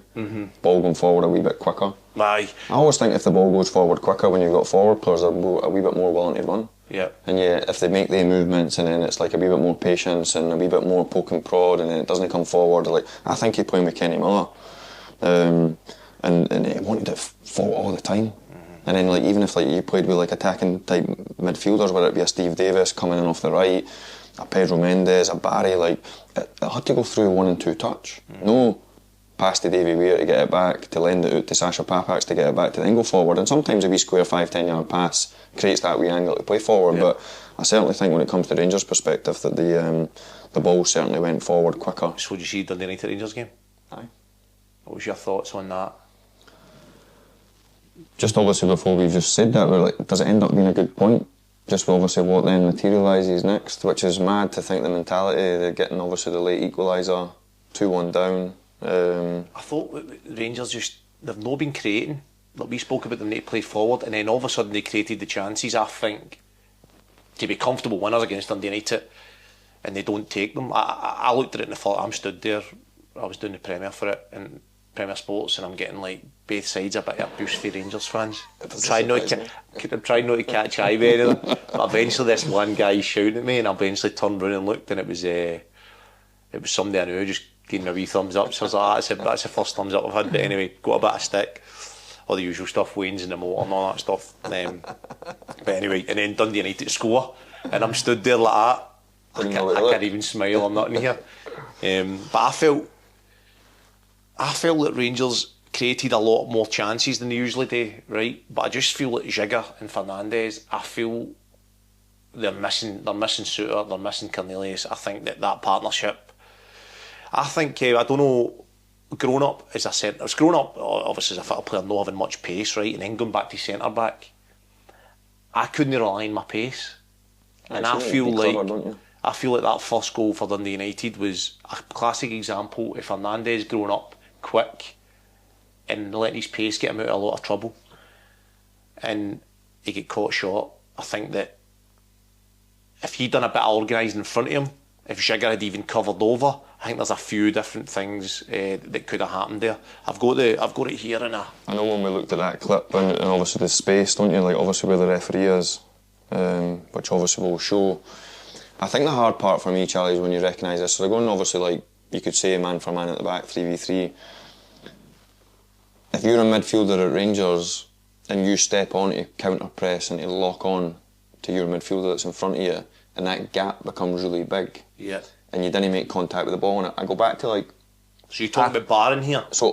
Ball going forward a wee bit quicker. Aye. I always think if the ball goes forward quicker when you've got forward players, they're a wee bit more willing to run. Yeah. And if they make the movements and then it's like a wee bit more patience and a wee bit more poke and prod and then it doesn't come forward, like I think he's playing with Kenny Miller. And he wanted it forward all the time. And then like even if like you played with like attacking type midfielders, whether it be a Steve Davis coming in off the right, a Pedro Mendes, a Barry, like it had to go through 1 and 2 touch. No pass to Davy Weir to get it back, to lend it out to Sasha Papax to get it back, to then go forward. And sometimes a wee square 5-10 yard pass creates that wee angle to play forward. But I certainly think when it comes to Rangers' perspective that the ball certainly went forward quicker. So did you see Dundee United Rangers game? Aye. What was your thoughts on that? Just obviously before we just said that, we're like, does it end up being a good point? Just obviously what then materialises next, which is mad to think the mentality, they're getting obviously the late equaliser, 2-1 down. I thought Rangers they've not been creating. Like we spoke about them, they played forward and then all of a sudden they created the chances. I think to be comfortable winners against Dundee United and they don't take them. I looked at it and I thought, I'm stood there, I was doing the Premier for it and Premier Sports, and I'm getting like both sides a bit of abuse for Rangers fans. I'm trying not to catch eye with anything, but eventually this one guy shouting at me and I eventually turned round and looked and it was somebody I knew just giving me a wee thumbs up. So I was like, that's the first thumbs up I've had. But anyway, got a bit of stick, all the usual stuff, Wayne's in the motor and all that stuff. But anyway, and then Dundee United score and I'm stood there like that. I can't even smile, I'm not in here. But I felt that Rangers created a lot more chances than they usually do, right? But I just feel like Jigger and Fernandes, I feel they're missing Suter, they're missing Cornelius. I think that partnership, I think, I don't know, growing up as a centre, I was growing up obviously as a football player, not having much pace, right? And then going back to centre back, I couldn't rely on my pace. And I feel like that first goal for Dundee United was a classic example of Fernandes growing up quick and letting his pace get him out of a lot of trouble, and he get caught short. I think that if he'd done a bit of organising in front of him if Jigger had even covered over. I think there's a few different things that could have happened there. I've got it here in a... I know when we looked at that clip and obviously the space, don't you? Like obviously where the referee is, which obviously will show. I think the hard part for me, Charlie, is when you recognise this. So they're going obviously like, you could say man for man at the back, 3v3. If you're a midfielder at Rangers and you step on to counter press and to lock on to your midfielder that's in front of you, and that gap becomes really big, yeah, and you didn't make contact with the ball, and I go back to like... So you're talking about Barron here? So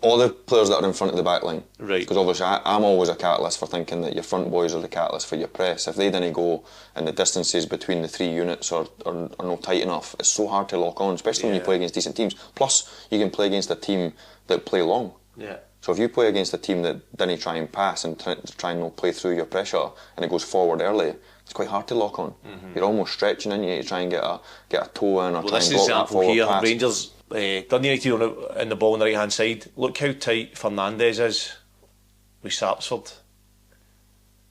all the players that are in front of the back line, right? Because obviously I'm always a catalyst for thinking that your front boys are the catalyst for your press. If they didn't go and the distances between the three units are not tight enough, it's so hard to lock on, especially when you play against decent teams. Plus you can play against a team that play long. Yeah. So if you play against a team that didn't try and pass and try and not play through your pressure and it goes forward early, it's quite hard to lock on. Mm-hmm. You're almost stretching in you to try and get a toe in or try and block that forward here, pass. Rangers, Dundee United in the ball on the right hand side. Look how tight Fernandes is with Sapsford.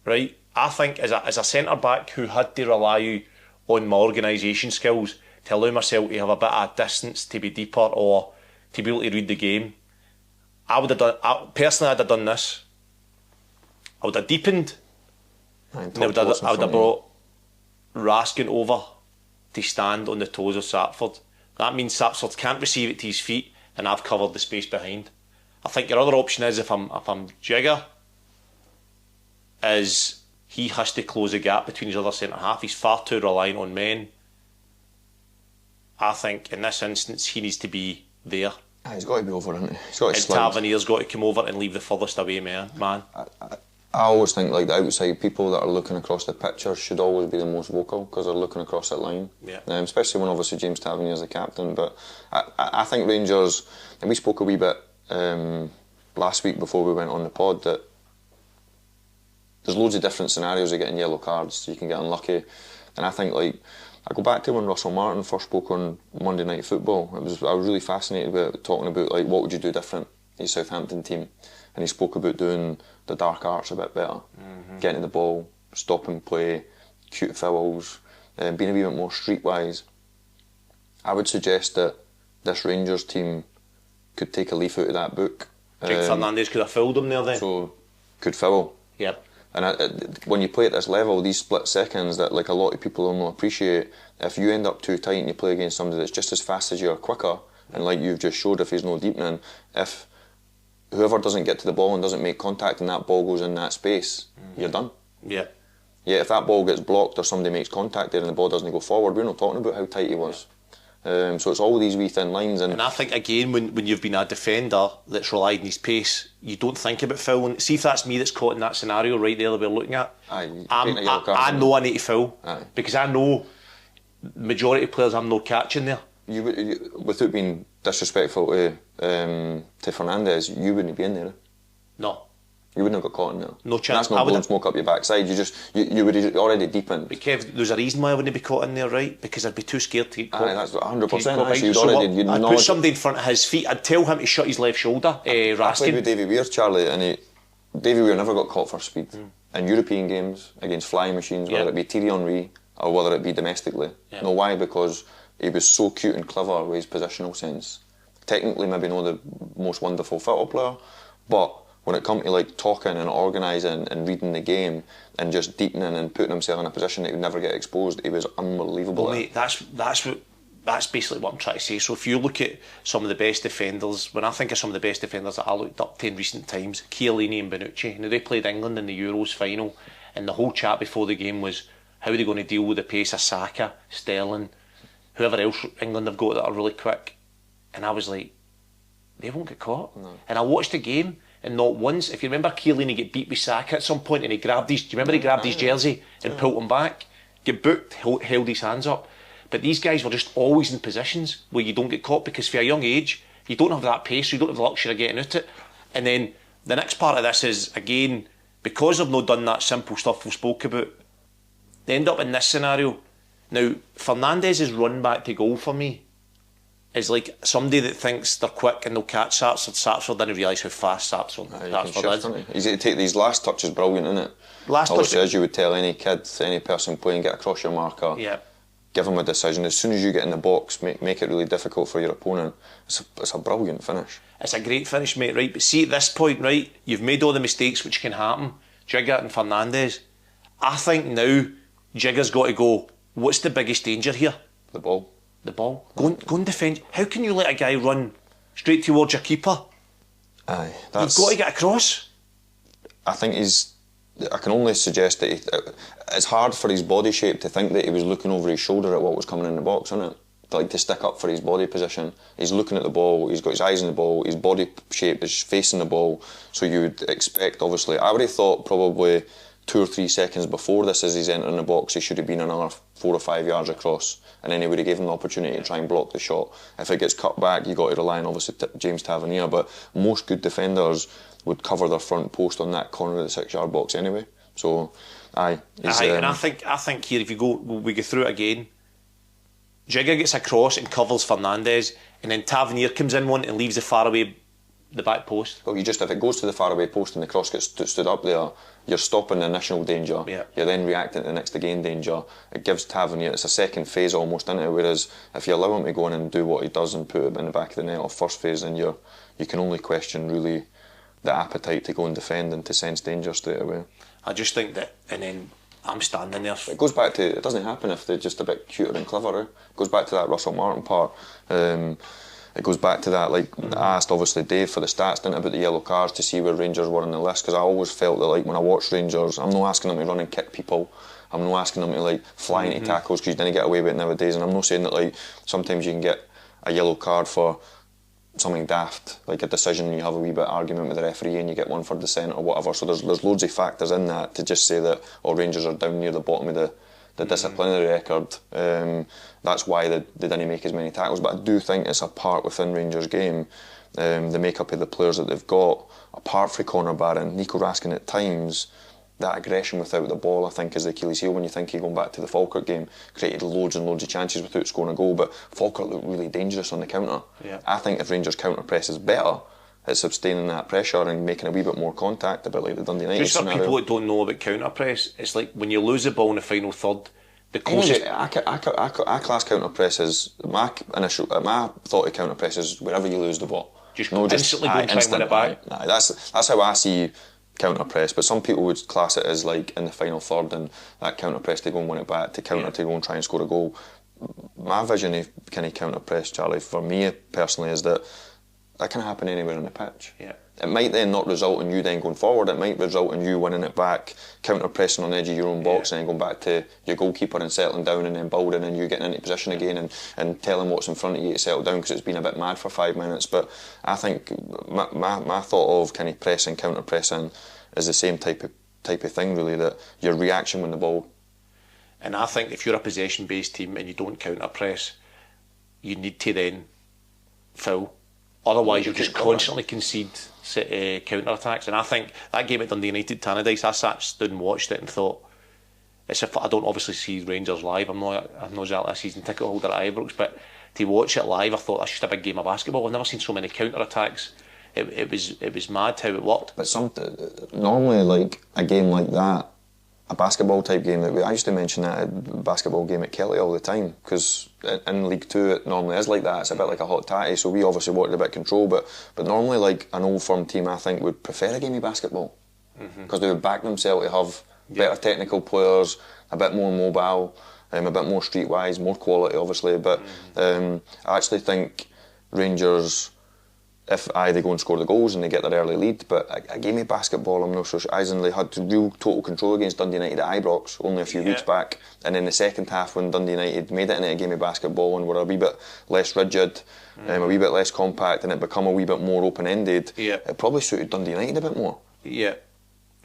Right? I think as a centre back who had to rely on my organisation skills to allow myself to have a bit of distance to be deeper or to be able to read the game, personally I'd have done this. I would have deepened. I would have brought Raskin over to stand on the toes of Sapford. That means Sapford can't receive it to his feet, and I've covered the space behind. I think your other option is if I'm Jigger, is he has to close the gap between his other centre half. He's far too reliant on men. I think in this instance he needs to be there. He's got to be over, hasn't he? He's got to slide. Tavernier's got to come over and leave the furthest away man. I always think like the outside people that are looking across the picture should always be the most vocal because they're looking across that line. Yeah. Especially when obviously James Tavernier's the captain. But I think Rangers, and we spoke a wee bit last week before we went on the pod, that there's loads of different scenarios of getting yellow cards. You can get unlucky, and I think like I go back to when Russell Martin first spoke on Monday Night Football. I was really fascinated with talking about like what would you do different in your Southampton team, and he spoke about doing the dark arts a bit better, getting the ball, stopping play, cute fouls, being a wee bit more streetwise. I would suggest that this Rangers team could take a leaf out of that book. I think Fernandes could have fouled him there then. So, could foul. Yep. And when you play at this level, these split seconds that like a lot of people don't appreciate, if you end up too tight and you play against somebody that's just as fast as you or quicker, and like you've just showed if he's no deepening, if whoever doesn't get to the ball and doesn't make contact and that ball goes in that space, you're done. Yeah. Yeah, if that ball gets blocked or somebody makes contact there and the ball doesn't go forward, we're not talking about how tight he was. So it's all these wee thin lines. And I think again, when you've been a defender that's relied on his pace, you don't think about fouling. See if that's me that's caught in that scenario right there that we're looking at. I know I need to foul. Aye. Because I know the majority of players I'm not catching there. You, without being disrespectful to Fernandes, you wouldn't be in there. No. You wouldn't have got caught in there. No chance. That's not blowing smoke up your backside. You would have already deepened. But Kev, there's a reason why I wouldn't be caught in there, right? Because I'd be too scared to get caught. Aye, that's 100%. I'd put somebody in front of his feet. I'd tell him to shut his left shoulder. Raskin. I played with Davy Weir, Charlie, and Davy Weir never got caught for speed. In European games, against flying machines, whether it be Thierry Henry or whether it be domestically. No, why? Because he was so cute and clever with his positional sense. Technically, maybe not the most wonderful football player, but when it comes to like talking and organising and reading the game and just deepening and putting himself in a position that he would never get exposed, he was unbelievable. Well, mate, that's basically what I'm trying to say. So if you look at some of the best defenders, when I think of some of the best defenders that I looked up to in recent times, Chiellini and Bonucci. Now they played England in the Euros final, and the whole chat before the game was how are they going to deal with the pace of Saka, Sterling, whoever else England have got that are really quick. And I was like, they won't get caught. No. And I watched the game. And not once, if you remember Chiellini get beat with Saka at some point and he grabbed his, do you remember he grabbed his jersey and pulled him back? Get booked, held his hands up. But these guys were just always in positions where you don't get caught because for a young age, you don't have that pace, you don't have the luxury of getting out it. And then the next part of this is, again, because I've not done that simple stuff we spoke about, they end up in this scenario. Now, Fernandes' run back to goal for me is like somebody that thinks they're quick and they'll catch Sapsford. Sapsford didn't realise how fast Sapsford is. He's got to take these last touches, brilliant, isn't it? Last touch, as you would tell any kid, any person playing, get across your marker. Yeah. give him a decision. As soon as you get in the box, make it really difficult for your opponent. It's a brilliant finish. It's a great finish, mate, right? But see, at this point, right, you've made all the mistakes which can happen. Jigger and Fernandes. I think now Jigger's got to go, what's the biggest danger here? The ball. The ball. Go and defend. How can you let a guy run straight towards your keeper? Aye. You've got to get across. I think I can only suggest that it's hard for his body shape to think that he was looking over his shoulder at what was coming in the box, isn't it? To stick up for his body position. He's looking at the ball, he's got his eyes on the ball, his body shape is facing the ball, so you would expect, obviously, I would have thought probably 2 or 3 seconds before this, as he's entering the box, he should have been another 4 or 5 yards across, and then he would have given him the opportunity to try and block the shot. If it gets cut back, you've got to rely on, obviously, James Tavernier, but most good defenders would cover their front post on that corner of the 6-yard box anyway. So, and I think here, if we go through it again, Jigger gets across and covers Fernandes, and then Tavernier comes in one and leaves the back post. Well, if it goes to the faraway post and the cross gets stood up there, you're stopping the initial danger. Yeah. You're then reacting to the next again danger. It gives Tavernier, it's a second phase almost, isn't it? Whereas if you allow him to go in and do what he does and put it in the back of the net off first phase, then you can only question really the appetite to go and defend and to sense danger straight away. I just think that, and then I'm standing there. It goes back to, it doesn't happen if they're just a bit cuter and cleverer. It goes back to that Russell Martin part. It goes back to that, I asked obviously Dave for the stats, didn't I, about the yellow cards to see where Rangers were on the list, because I always felt that when I watch Rangers, I'm not asking them to run and kick people, I'm not asking them to fly into tackles, because you didn't get away with it nowadays, and I'm not saying that sometimes you can get a yellow card for something daft, like a decision, and you have a wee bit of argument with the referee and you get one for dissent or whatever. So there's loads of factors in that to just say that Rangers are down near the bottom of the disciplinary record. That's why they didn't make as many tackles. But I do think it's a part within Rangers' game, the makeup of the players that they've got. Apart from Conor Barron, Nico Raskin at times, that aggression without the ball, I think, is the Achilles heel. When you think going back to the Falkirk game, created loads and loads of chances without scoring a goal, but Falkirk looked really dangerous on the counter. Yeah. I think if Rangers' counter press is better, it's sustaining that pressure and making a wee bit more contact, a bit like the Dundee United just for scenario. people that don't know about counter press, it's like when you lose the ball in the final third, the closest. I class counter press as my thought of counter press is wherever you lose the ball, instantly go and try and win it back. That's how I see counter press, but some people would class it as in the final third and that counter press to go and win it back, to counter to go and try and score a goal. My vision of kind of counter press, Charlie, for me personally, is that can happen anywhere on the pitch. Yeah. It might then not result in you then going forward, it might result in you winning it back, counter pressing on the edge of your own box and then going back to your goalkeeper and settling down and then building and you getting into position again and telling what's in front of you to settle down because it's been a bit mad for 5 minutes. But I think my thought of kind of pressing, counter pressing is the same type of thing really, that your reaction when the ball. And I think if you're a possession based team and you don't counter press, you need to then foul. Otherwise, you'll just constantly concede counter attacks. And I think that game at Dundee United, Tannadice, I stood and watched it and thought, I don't obviously see Rangers live. I'm not exactly a season ticket holder at Ibrox, but to watch it live, I thought that's just a big game of basketball. I've never seen so many counter attacks. It was mad how it worked. But normally, a game like that, a basketball type game, I used to mention that basketball game at Kelly all the time, because in League 2 it normally is like that. It's a bit like a hot tatty, so we obviously wanted a bit of control, but normally an old firm team I think would prefer a game of basketball, because they would back themselves to have better technical players, a bit more mobile, a bit more streetwise, more quality obviously, but I actually think Rangers, if they go and score the goals and they get their early lead, but a game of basketball, I'm not so sure. They had real total control against Dundee United at Ibrox only a few weeks back, and in the second half when Dundee United made it into a game of basketball and were a wee bit less rigid, a wee bit less compact, and it become a wee bit more open-ended, it probably suited Dundee United a bit more. Yeah,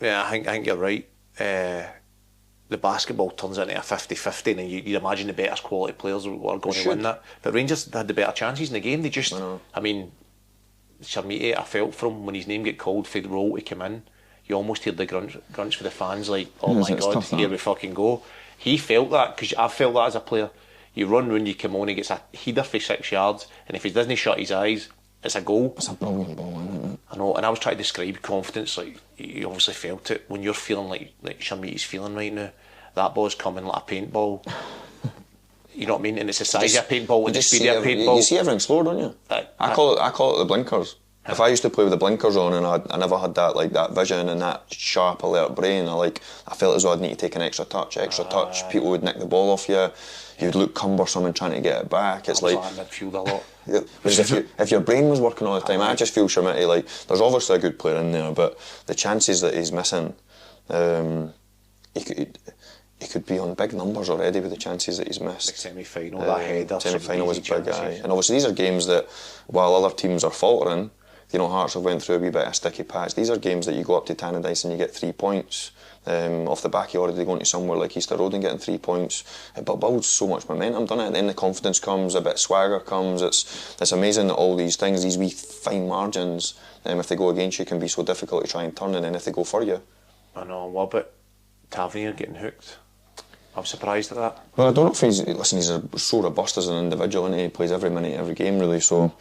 I think you're right. The basketball turns into a 50-50 and you'd imagine the better quality players are going to win that. But Rangers had the better chances in the game. They just, Sharmiti, I felt from when his name get called for the Rohl to come in, you almost hear the grunts for the fans like, oh my God, here we fucking go. He felt that, because I felt that as a player. You run when you come on, he gets a header for 6 yards, and if he doesn't shut his eyes, it's a goal. It's a brilliant ball, isn't it? I know, and I was trying to describe confidence, like you obviously felt it when you're feeling like Sharmiti's feeling right now. That ball's coming like a paintball. you know what I mean, and it's the size of a paintball and the speed of a paintball. You see everything slower, don't you? I call it the blinkers. If I used to play with the blinkers on and I never had that vision and that sharp alert brain, I felt as though I'd need to take an extra touch, people would nick the ball off you, you'd look cumbersome and trying to get it back. It's like midfield a lot. Whereas if your brain was working all the time, I just feel Shermitty, like, there's obviously a good player in there, but the chances that he's missing, he could be on big numbers already with the chances that he's missed. Like semi-final, that header. Semi-final was a big guy. And obviously these are games that, while other teams are faltering, Hearts have went through a wee bit of a sticky patch. These are games that you go up to Tannadice and you get 3 points. Off the back, you're already going to somewhere like Easter Road and getting 3 points. It builds so much momentum, doesn't it? Then the confidence comes, a bit of swagger comes. It's amazing that all these things, these wee fine margins, if they go against you, can be so difficult to try and turn, and then if they go for you. I know. What about Tavernier getting hooked? I'm surprised at that. Well, I don't know if he's so robust as an individual, and he plays every minute, every game, really. So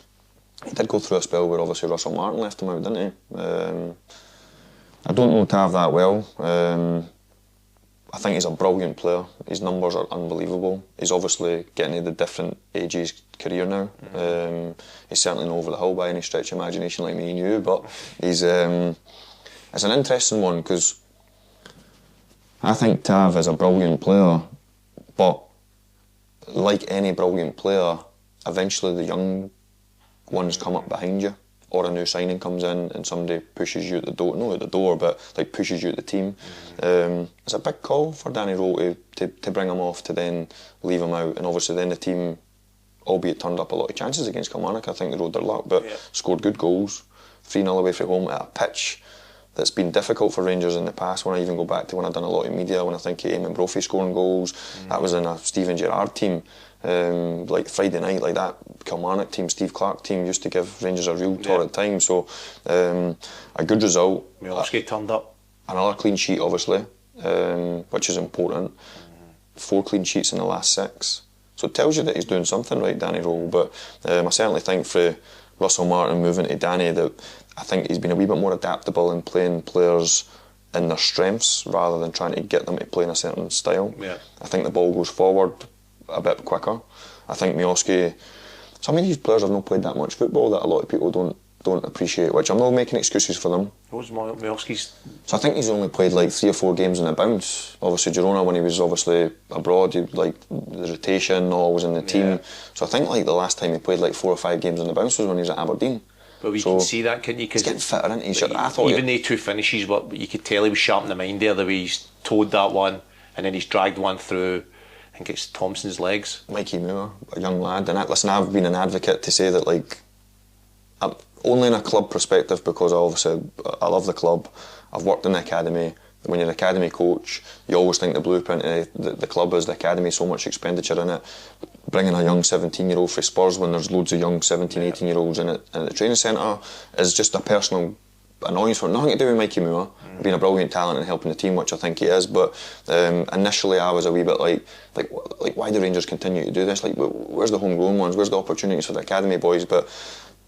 he did go through a spell where obviously Russell Martin left him out, didn't he? I don't know Tav that well. I think he's a brilliant player. His numbers are unbelievable. He's obviously getting to the different age of his career now. He's certainly not over the hill by any stretch of imagination like me and you, but he's it's an interesting one, because I think Tav is a brilliant player, but like any brilliant player, eventually the young ones come up behind you, or a new signing comes in and somebody pushes you at the door, not at the door, but like pushes you at the team. It's a big call for Danny Rohl to bring him off, to then leave him out, and obviously then the team, albeit turned up a lot of chances against Kilmarnock, I think they rode their luck, but scored good goals, 3-0 away from home at a pitch that's been difficult for Rangers in the past. When I even go back to when I've done a lot of media, when I think of Eamon Brophy scoring goals, that was in a Steven Gerrard team. Like Friday night, like that Kilmarnock team, Steve Clark team used to give Rangers a real torrid time. So a good result. Miloski turned up. Another clean sheet, obviously, which is important. 4 clean sheets in the last 6. So it tells you that he's doing something right, Danny Rohl. But I certainly think for Russell Martin moving to Danny, that I think he's been a wee bit more adaptable in playing players in their strengths rather than trying to get them to play in a certain style. I think the ball goes forward a bit quicker. I think Miloski, some of these players have not played that much football that a lot of people don't appreciate, which I'm not making excuses for them. What was Miloski's? So I think he's only played like 3 or 4 games in a bounce. Obviously Girona, when he was obviously abroad, he like the rotation, always in the team. So I think like the last time he played like 4 or 5 games in the bounce was when he was at Aberdeen. But we can see that, can't you? He's getting fitter, isn't he? I thought even the 2 finishes, but you could tell he was sharp in the mind there, the way he's towed that one and then he's dragged one through. I think it's Thompson's legs. Mikey Moore, a young lad, and listen, I've been an advocate to say that, like, only in a club perspective, because I love the club. I've worked in the academy. When you're an academy coach, you always think the blueprint of the club is the academy, so much expenditure in it. Bringing a young 17-year-old for Spurs when there's loads of young 17, 18-year-olds in the training centre is just a personal annoyance for nothing to do with Mikey Moore being a brilliant talent and helping the team, which I think he is. But initially I was a wee bit like why do Rangers continue to do this? Like, where's the homegrown ones? Where's the opportunities for the academy boys? But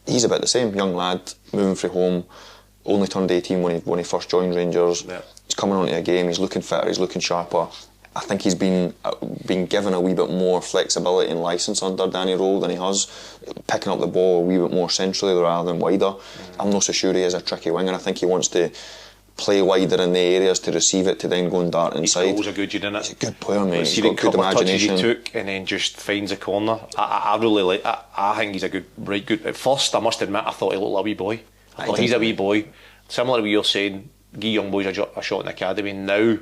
he's a bit the same, young lad moving from home, only turned 18 when he first joined Rangers. He's coming onto a game, he's looking fitter, he's looking sharper. I think he's been given a wee bit more flexibility and licence under Danny Rohl than he has, picking up the ball a wee bit more centrally rather than wider. I'm not so sure he is a tricky winger. I think he wants to play wider in the areas to receive it, to then go and dart inside. His goals are good, you didn't it? He's a good player, mate. He's got good imagination. He took and then just finds a corner. I really like. I think he's a good. At first, I must admit, I thought he looked like a wee boy. I thought he's a wee boy. Similar to what you're saying, give young boys a shot in the academy. Now,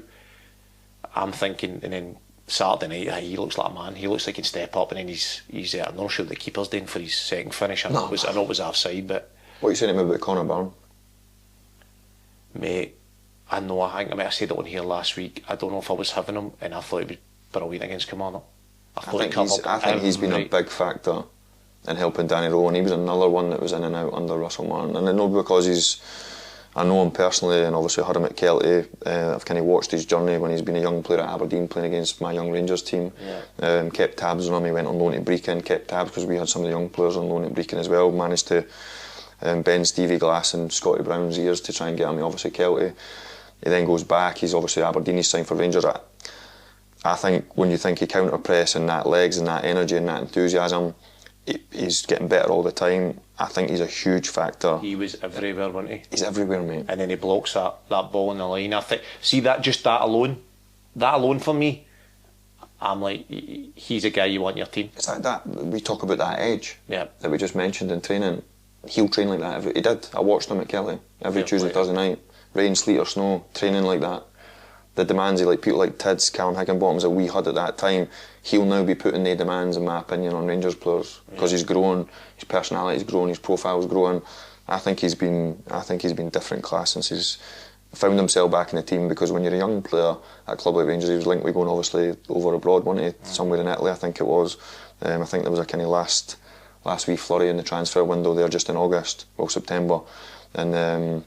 I'm thinking, and then Saturday night, he looks like a man. He looks like he can step up, and then he's I'm not sure what the keeper's doing for his second finish. I know it was offside, but what are you saying to me about Connor Byrne? Mate, I know. I think I said it on here last week. I don't know if I was having him, and I thought he was brilliant against Kilmarnock. I think he's been a big factor in helping Danny Rohl, and he was another one that was in and out under Russell Martin. And I know because I know him personally, and obviously heard him at Kelty. I've kind of watched his journey when he's been a young player at Aberdeen playing against my young Rangers team. Kept tabs on him. He went on loan to Brecon, kept tabs because we had some of the young players on loan at Brecon as well. Managed to bend Stevie Glass and Scotty Brown's ears to try and get him, obviously Kelty. He then goes back, he's obviously Aberdeen, he's signed for Rangers. I think when you think he counter press and that legs and that energy and that enthusiasm, he's getting better all the time. I think he's a huge factor. He was everywhere, wasn't he? He's everywhere, mate. And then he blocks that ball in the line. I think, see that alone for me, I'm like, he's a guy you want in your team. It's like that. We talk about that edge that we just mentioned in training. He'll train like that. He did. I watched him at Kelly every Tuesday, Thursday night. Rain, sleet or snow, training like that. The demands of like people like Tids, Callum Higginbottoms that we had at that time, he'll now be putting the demands, in my opinion, on Rangers players because he's grown, his personality's grown, his profile's grown. I think he's been different class since he's found himself back in the team, because when you're a young player at a club like Rangers, he was linked with going obviously over abroad, wasn't he? Somewhere in Italy, I think it was. I think there was a kind of last wee flurry in the transfer window there just in September, and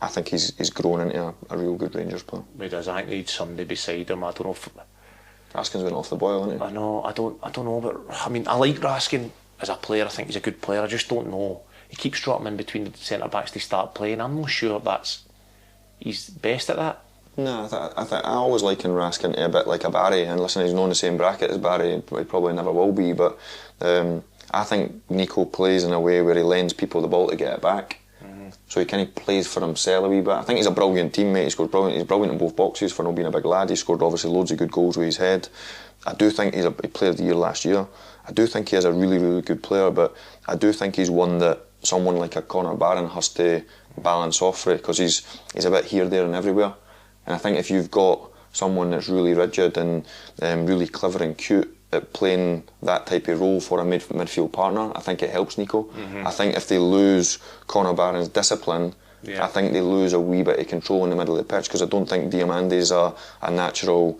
I think he's grown into a real good Rangers player. He does. I think he needs somebody beside him. I don't know if Raskin's went off the boil, hasn't he? I know. I don't know, but I mean, I like Raskin as a player. I think he's a good player. I just don't know. He keeps dropping in between the centre backs to start playing. I'm not sure he's best at that. No, I always liken Raskin to a bit like a Barry, and listen, he's not in the same bracket as Barry. He probably never will be, but I think Nico plays in a way where he lends people the ball to get it back. So he kind of plays for himself a wee bit. I think he's a brilliant teammate. He's brilliant in both boxes for not being a big lad. He scored obviously loads of good goals with his head. I do think he's a player of the year last year. I do think he is a really, really good player, but I do think he's one that someone like a Connor Barron has to balance off for it, because he's a bit here, there and everywhere. And I think if you've got someone that's really rigid and really clever and cute at playing that type of role for a midfield partner, I think it helps Nico. I think if they lose Connor Barron's discipline, I think they lose a wee bit of control in the middle of the pitch, because I don't think Diamandi's a natural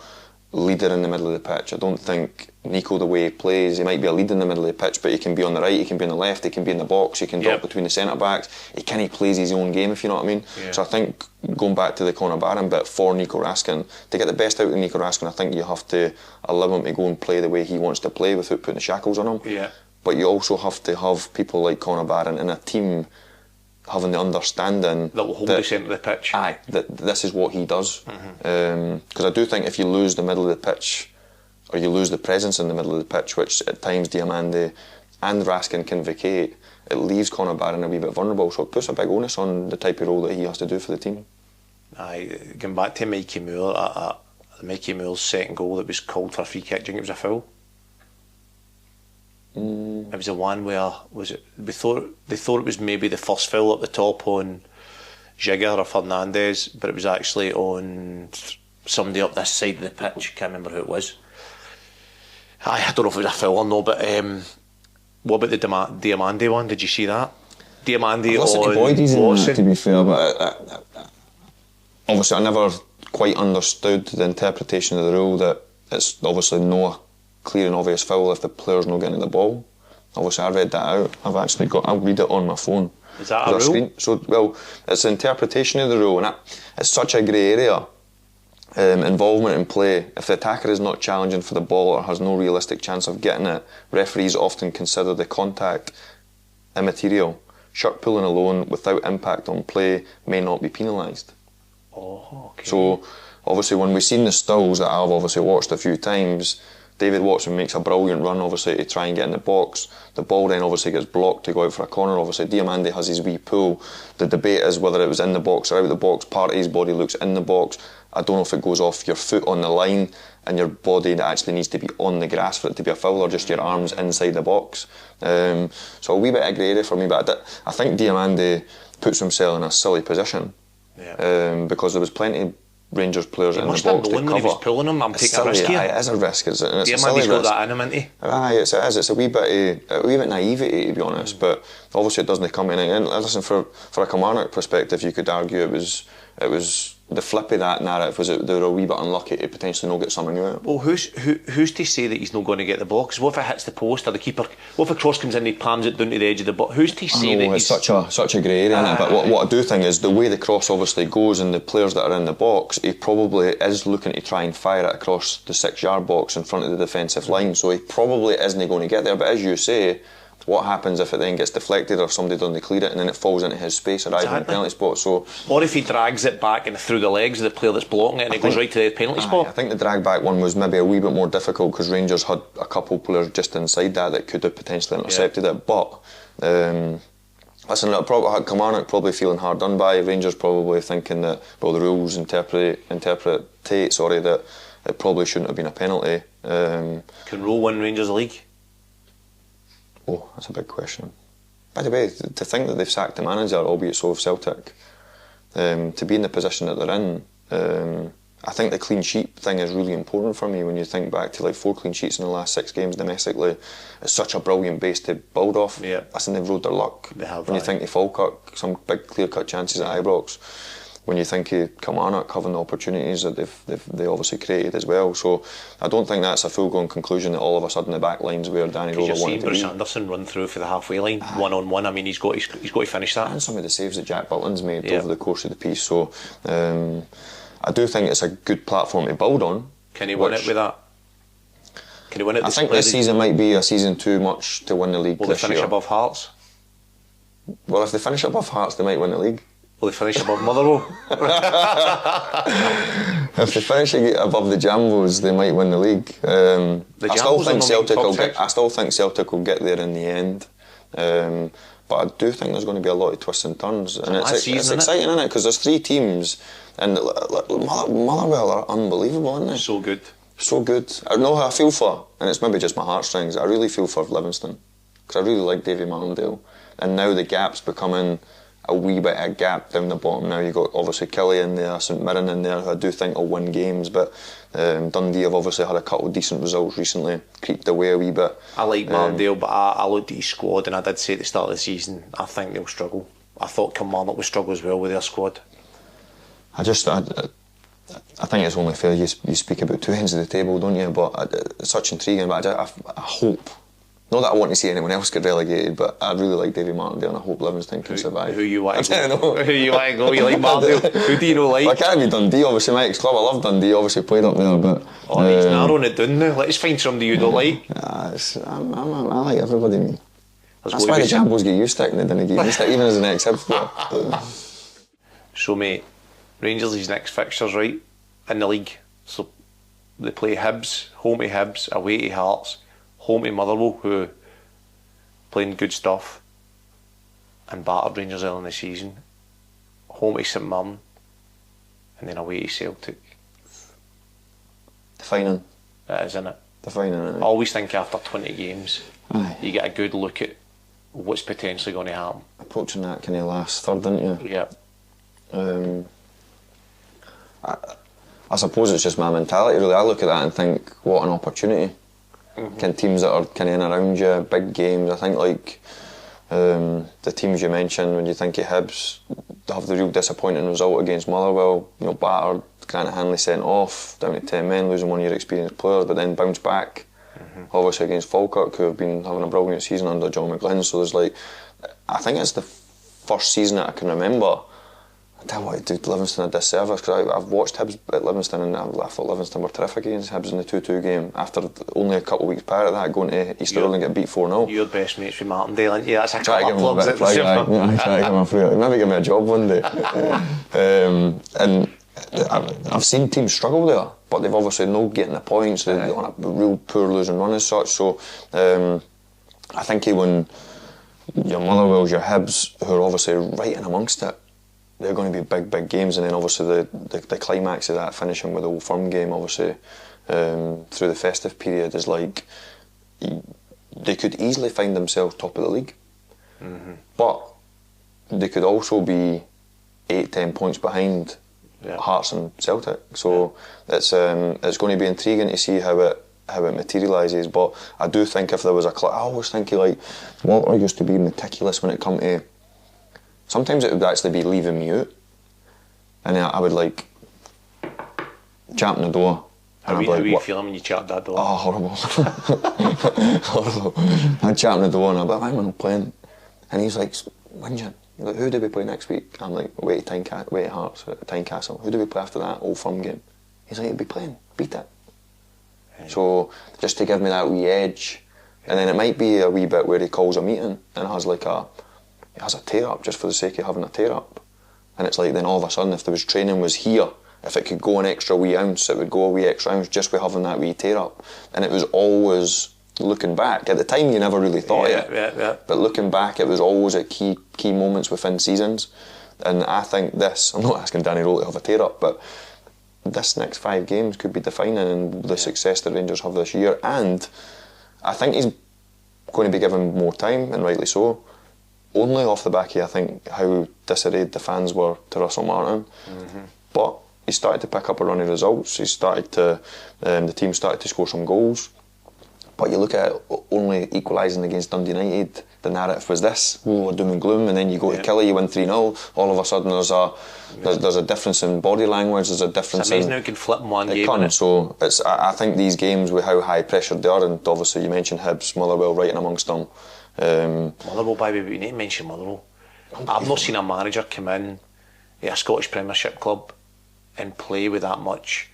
leader in the middle of the pitch. I don't think Nico, the way he plays, he might be a leader in the middle of the pitch, but he can be on the right, he can be on the left, he can be in the box, he can drop between the centre backs. He kind of plays his own game, if you know what I mean. So I think going back to the Connor Barron bit for Nico Raskin, to get the best out of Nico Raskin, I think you have to allow him to go and play the way he wants to play without putting the shackles on him. But you also have to have people like Connor Barron in a team having the understanding that will hold the centre of the pitch. That this is what he does. Because I do think if you lose the middle of the pitch, or you lose the presence in the middle of the pitch, which at times Diamandi and Raskin can vacate, it leaves Connor Barron a wee bit vulnerable. So it puts a big onus on the type of role that he has to do for the team. Going back to Mikey Moore, Mikey Moore's second goal that was called for a free kick, do you think it was a foul? It was the one where they thought it was maybe the first foul up the top on Jigger or Fernandez, but it was actually on somebody up this side of the pitch. Can't remember who it was. I don't know if it was a foul or no, but what about the Diamandi one? Did you see that? Diamandi on Watson. To be fair, but obviously I never quite understood the interpretation of the rule that it's obviously no clear and obvious foul if the player's not getting the ball. Obviously I read that out. I'll read it on my phone. Is that a rule? So, well, it's an interpretation of the rule, and it's such a grey area. Involvement in play. If the attacker is not challenging for the ball or has no realistic chance of getting it, referees often consider the contact immaterial. Shirt pulling alone without impact on play may not be penalised. So obviously when we've seen the stills that I've obviously watched a few times, David Watson makes a brilliant run obviously to try and get in the box. The ball then obviously gets blocked to go out for a corner. Obviously Diamandi has his wee pull. The debate is whether it was in the box or out of the box. Part of his body looks in the box. I don't know if it goes off your foot on the line and your body that actually needs to be on the grass for it to be a foul, or just your arms inside the box. So a wee bit of grey area for me, but I think Diamandi puts himself in a silly position because there was plenty of Rangers players in the box to cover. When he was pulling him, I'm taking a risk here. It is a risk, and it's a silly risk. Got that in him, isn't he? It is. It's a wee bit naivety, to be honest. But obviously it doesn't come in. And listen, for a Kilmarnock perspective, you could argue it was the flip of that narrative was that they were a wee bit unlucky to potentially not get something new out. Well, who's to say that he's not going to get the ball? Because what if it hits the post or the keeper? What if a cross comes in and he palms it down to the edge of the box? Who's to say that it's such a grey area, isn't it? But what I do think is the way the cross obviously goes and the players that are in the box, he probably is looking to try and fire it across the 6-yard box in front of the defensive line, so he probably isn't going to get there. But as you say, what happens if it then gets deflected or somebody doesn't clear it and then it falls into his space or either in the penalty spot? So, or if he drags it back and through the legs of the player that's blocking it and it goes right to the penalty spot. I think the drag back one was maybe a wee bit more difficult because Rangers had a couple players just inside that could have potentially intercepted it. But listen, Kilmarnock probably feeling hard done by. Rangers probably thinking that, well, the rules interpret that it probably shouldn't have been a penalty. Can Rohl win Rangers the league? Oh, that's a big question. By the way, to think that they've sacked the manager, albeit so of Celtic, to be in the position that they're in, I think the clean sheet thing is really important for me when you think back to like 4 clean sheets in the last 6 games domestically. It's such a brilliant base to build off. Yeah. Listen, they've rode their luck. They have, when you think of Falkirk, some big clear-cut chances at Ibrox. When you think of Kilmarnock having the opportunities that they obviously created as well. So I don't think that's a full-blown conclusion that all of a sudden the back line's where Danny Rohl wanted to be. Bruce Anderson run through for the halfway line, one-on-one. I mean, he's got to finish that. And some of the saves that Jack Butland's made over the course of the piece. So I do think it's a good platform to build on. Can he win it with that? Can he win it? I think this season might be a season too much to win the league. Will they finish above Hearts? Well, if they finish above Hearts, they might win the league. Will they finish above Motherwell? If they finish above the Jambos, they might win the league. I still think Celtic will get there in the end. But I do think there's going to be a lot of twists and turns, and it's exciting, isn't it? Because there's 3 teams, and Motherwell are unbelievable, aren't they? So good. So good. I know how I feel for, and it's maybe just my heartstrings, I really feel for Livingston, because I really like Davy Martindale, and now the gap's becoming a wee bit of a gap down the bottom. Now you've got obviously Kelly in there, St Mirren in there, who I do think will win games, but Dundee have obviously had a couple of decent results recently, creeped away a wee bit. I like Martindale, but I looked at his squad and I did say at the start of the season I think they'll struggle. I thought Kilmarnock would struggle as well with their squad. I think it's only fair you speak about 2 ends of the table, don't you? But it's such intriguing, but I hope, not that I want to see anyone else get relegated, but I really like Davy Martindale and I hope Livingston can survive. Who you want to go? Who you want to go? You like Martindale? Who do you know like? Well, I can't be Dundee, obviously my ex-club. I love Dundee, obviously played up there, but... he's narrowing it down now. Let's find somebody you don't like. I like everybody, me. That's why the Jambos get used to it and they didn't get used to it, even as an ex-Hibs player. So mate, Rangers' next fixtures, right, in the league. So they play Hibs, home to Hibs, away to Hearts, home to Motherwell, who playing good stuff and battered Rangers early in the season, home to St Mirren, and then away to Celtic. Defining. It is, isn't it? Defining, isn't it? I always think after 20 games, Aye. you get a good look at what's potentially going to happen. Approaching that kind of last third, didn't you? Yeah. I suppose it's just my mentality, really. I look at that and think, what an opportunity. Kind of teams that are kind of in around you, big games. I think like the teams you mentioned, when you think of Hibs, they have the real disappointing result against Motherwell. You know, battered, Grant Hanley sent off, down to 10 men, losing one of your experienced players, but then bounce back. Obviously against Falkirk, who have been having a brilliant season under John McGlynn. So there's like, I think it's the first season that I can remember. I tell you what, it did Livingston a disservice, because I've watched Hibs at Livingston and I thought Livingston were terrific against Hibs in the 2-2 game after only a couple of weeks prior to that going to East Stirling and get beat 4-0. You're best mates with Martindale, aren't you? That's a try to give him a bit of plug, I try to give him a free, maybe give me a job one day. And I've seen teams struggle there, but they've obviously no getting the points, they're on a real poor losing run as such. So I think when your Motherwells, your Hibs, who are obviously right in amongst it, they're going to be big games, and then obviously the climax of that, finishing with the Old Firm game, obviously through the festive period, is like they could easily find themselves top of the league, but they could also be 8-10 points behind Hearts and Celtic. So it's going to be intriguing to see how it materialises. But I do think if there was a I always think like Walter used to be meticulous when it come to. Sometimes it would actually be leaving me out, and I would like jump in the door. How were you feeling when you chapped that door? Oh, horrible. Horrible. I'd jump in the door and I'd be like, I'm not playing. And he's like, Whinging. He's like, who do we play next week? I'm like, away to Hearts at Tynecastle. Who do we play after that? Old Firm game. He's like, you'll be playing, beat it. So just to give me that wee edge, And then it might be a wee bit where he calls a meeting and has a tear up just for the sake of having a tear up. And it's like then all of a sudden, if there was training was here, if it could go an extra wee ounce, it would go a wee extra ounce just by having that wee tear up. And it was always, looking back, at the time you never really thought it. But looking back, it was always at key moments within seasons. And I think this, I'm not asking Danny Rohl to have a tear up, but this next 5 games could be defining in the success that Rangers have this year. And I think he's going to be given more time, and rightly so. Only off the back of, I think, how disarrayed the fans were to Russell Martin. But he started to pick up a run of results. He started to, the team started to score some goals. But you look at it, only equalising against Dundee United, the narrative was this: we're doom and gloom. And then you go to Killie, you win 3-0. All of a sudden, there's a difference in body language. There's a difference. It's amazing how it can flip in one game. Can. So I think these games, with how high pressured they are, and obviously you mentioned Hibs, Motherwell right in amongst them. Motherwell, by the way, we need to mention Motherwell. I've not seen a manager come in at a Scottish Premiership club and play with that much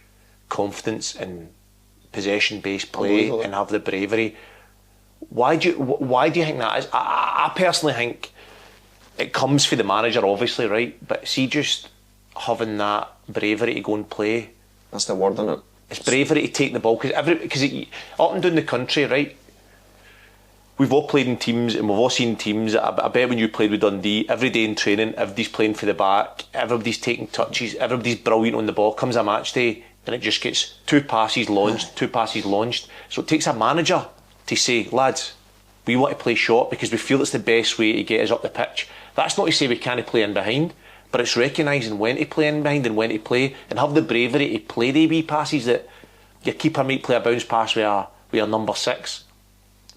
confidence and possession-based play and have the bravery. Why do you think that is? I personally think it comes for the manager, obviously, right? But see, just having that bravery to go and play. That's the word, isn't it? It's bravery to take the ball, because up and down the country, right? We've all played in teams, and we've all seen teams. I bet when you played with Dundee, every day in training, everybody's playing for the back, everybody's taking touches, everybody's brilliant on the ball. Comes a match day, and it just gets 2 passes launched. So it takes a manager to say, lads, we want to play short because we feel it's the best way to get us up the pitch. That's not to say we can't play in behind, but it's recognising when to play in behind and when to play, and have the bravery to play the wee passes that your keeper might play a bounce pass with a number 6.